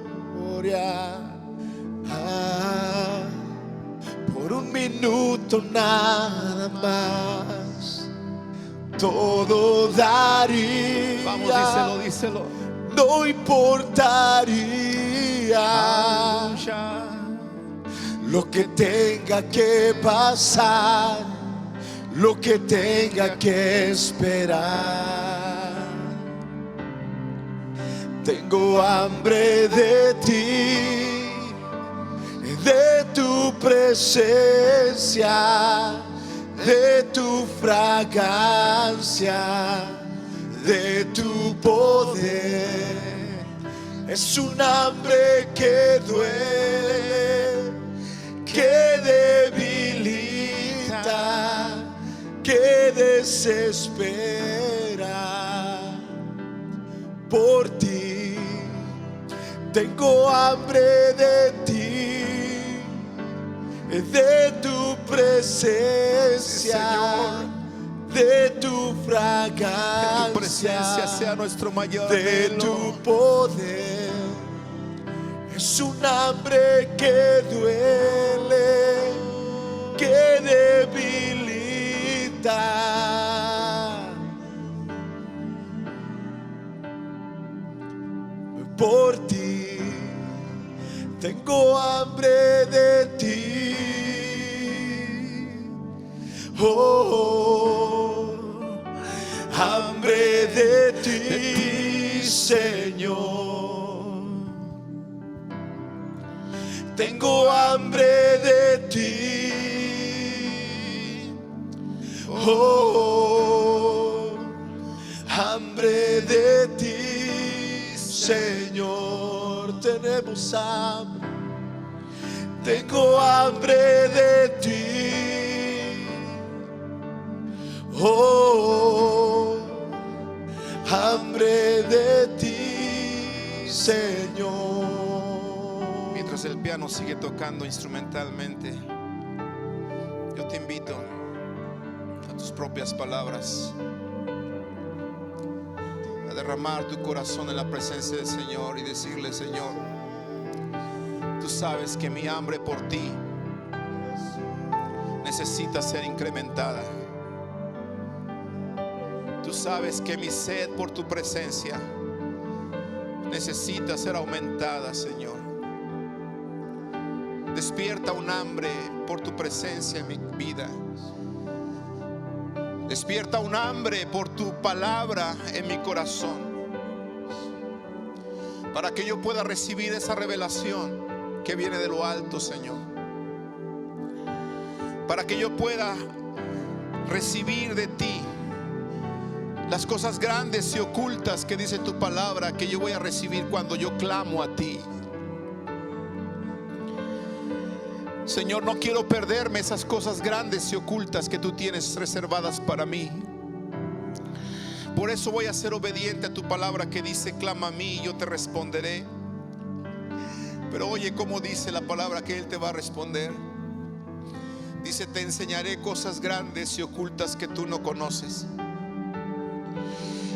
por un minuto nada más, todo daría. Vamos, díselo. No importaría Aleluya. lo que tenga que pasar, lo que tenga que esperar. Tengo hambre de ti, de tu presencia, de tu fragancia, de tu poder. Es un hambre que duele, que debilita, que desespera por ti. Tengo hambre de ti, de tu presencia, de tu fragancia, Que tu presencia sea nuestro mayor de anhelo. tu poder. Es un hambre que duele, que debilita por ti. Tengo hambre de ti. hambre de ti. Oh, hambre de ti, Señor. Tenemos hambre. Tengo hambre de ti. Oh, hambre de ti, Señor. Mientras el piano sigue tocando instrumentalmente, yo te invito a tus propias palabras a derramar tu corazón en la presencia del Señor y decirle: Señor, tú sabes que mi hambre por ti necesita ser incrementada. Tú sabes que mi sed por tu presencia necesita ser aumentada, Señor. Despierta un hambre por tu presencia en mi vida. Despierta un hambre por tu palabra en mi corazón, para que yo pueda recibir esa revelación que viene de lo alto, Señor. Para que yo pueda recibir de ti las cosas grandes y ocultas que dice tu palabra, que yo voy a recibir cuando yo clamo a ti. Señor, no quiero perderme esas cosas grandes y ocultas que tú tienes reservadas para mí. Por eso voy a ser obediente a tu palabra que dice: clama a mí y yo te responderé. Pero oye cómo dice la palabra que Él te va a responder. Dice: te enseñaré cosas grandes y ocultas que tú no conoces.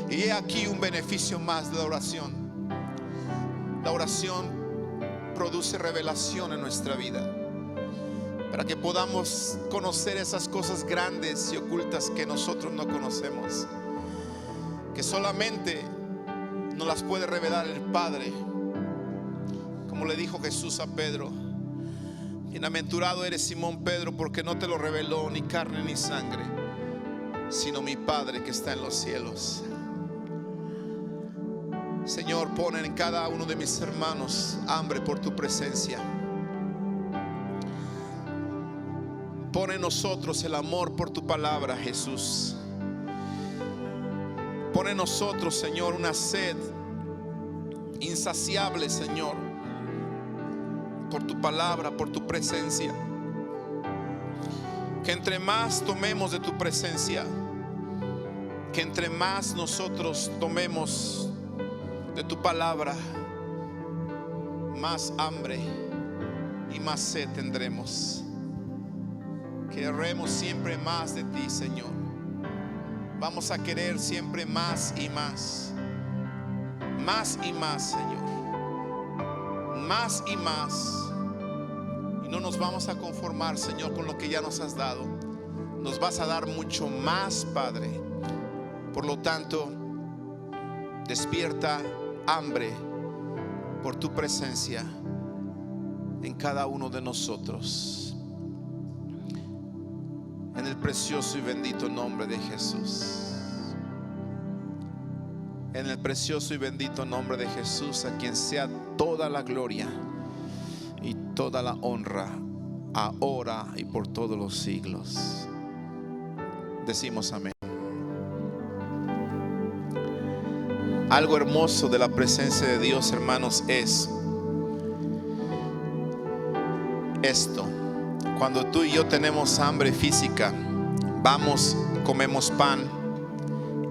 Y he aquí un beneficio más de la oración. La oración produce revelación en nuestra vida, para que podamos conocer esas cosas grandes y ocultas que nosotros no conocemos, que solamente nos las puede revelar el Padre. Como le dijo Jesús a Pedro: bienaventurado eres, Simón Pedro, porque no te lo reveló ni carne ni sangre, sino mi Padre que está en los cielos. Señor, pon en cada uno de mis hermanos hambre por tu presencia. Pon en nosotros el amor por tu palabra, Jesús. Pon en nosotros, Señor, una sed insaciable, Señor, por tu palabra, por tu presencia. Que entre más tomemos de tu presencia, que entre más nosotros tomemos de tu palabra, más hambre y más sed tendremos. Queremos siempre más de ti, Señor. Vamos a querer siempre más y más. Más y más, Señor. Más y más. Y no nos vamos a conformar, Señor, con lo que ya nos has dado. Nos vas a dar mucho más, Padre. Por lo tanto, despierta hambre por tu presencia en cada uno de nosotros. En el precioso y bendito nombre de Jesús. En el precioso y bendito nombre de Jesús, a quien sea toda la gloria y toda la honra, ahora y por todos los siglos. Decimos amén. Algo hermoso de la presencia de Dios, hermanos, es esto. Cuando tú y yo tenemos hambre física, vamos, comemos pan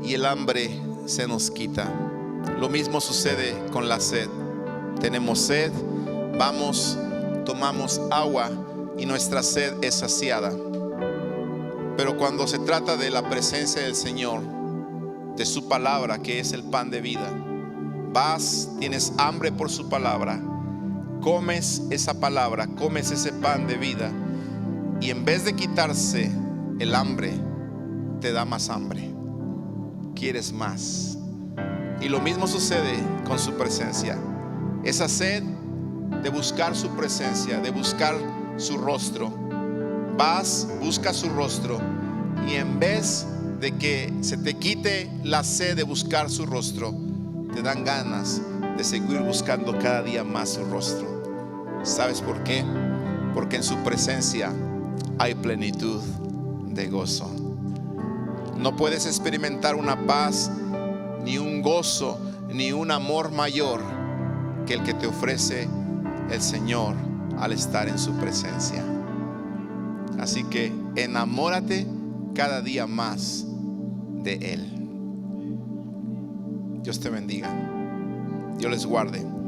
y el hambre se nos quita. Lo mismo sucede con la sed. Tenemos sed, vamos, tomamos agua y nuestra sed es saciada. Pero cuando se trata de la presencia del Señor, de su palabra, que es el pan de vida, vas, tienes hambre por su palabra, comes esa palabra, comes ese pan de vida, y en vez de quitarse el hambre, te da más hambre. Quieres más. Y lo mismo sucede con su presencia. Esa sed de buscar su presencia, de buscar su rostro. Vas, buscas su rostro, y en vez de que se te quite la sed de buscar su rostro, te dan ganas de seguir buscando cada día más su rostro. ¿Sabes por qué? porque en su presencia hay plenitud de gozo. No puedes experimentar una paz, ni un gozo, ni un amor mayor que el que te ofrece el Señor al estar en su presencia. Así que enamórate cada día más de Él. Dios te bendiga. Dios les guarde.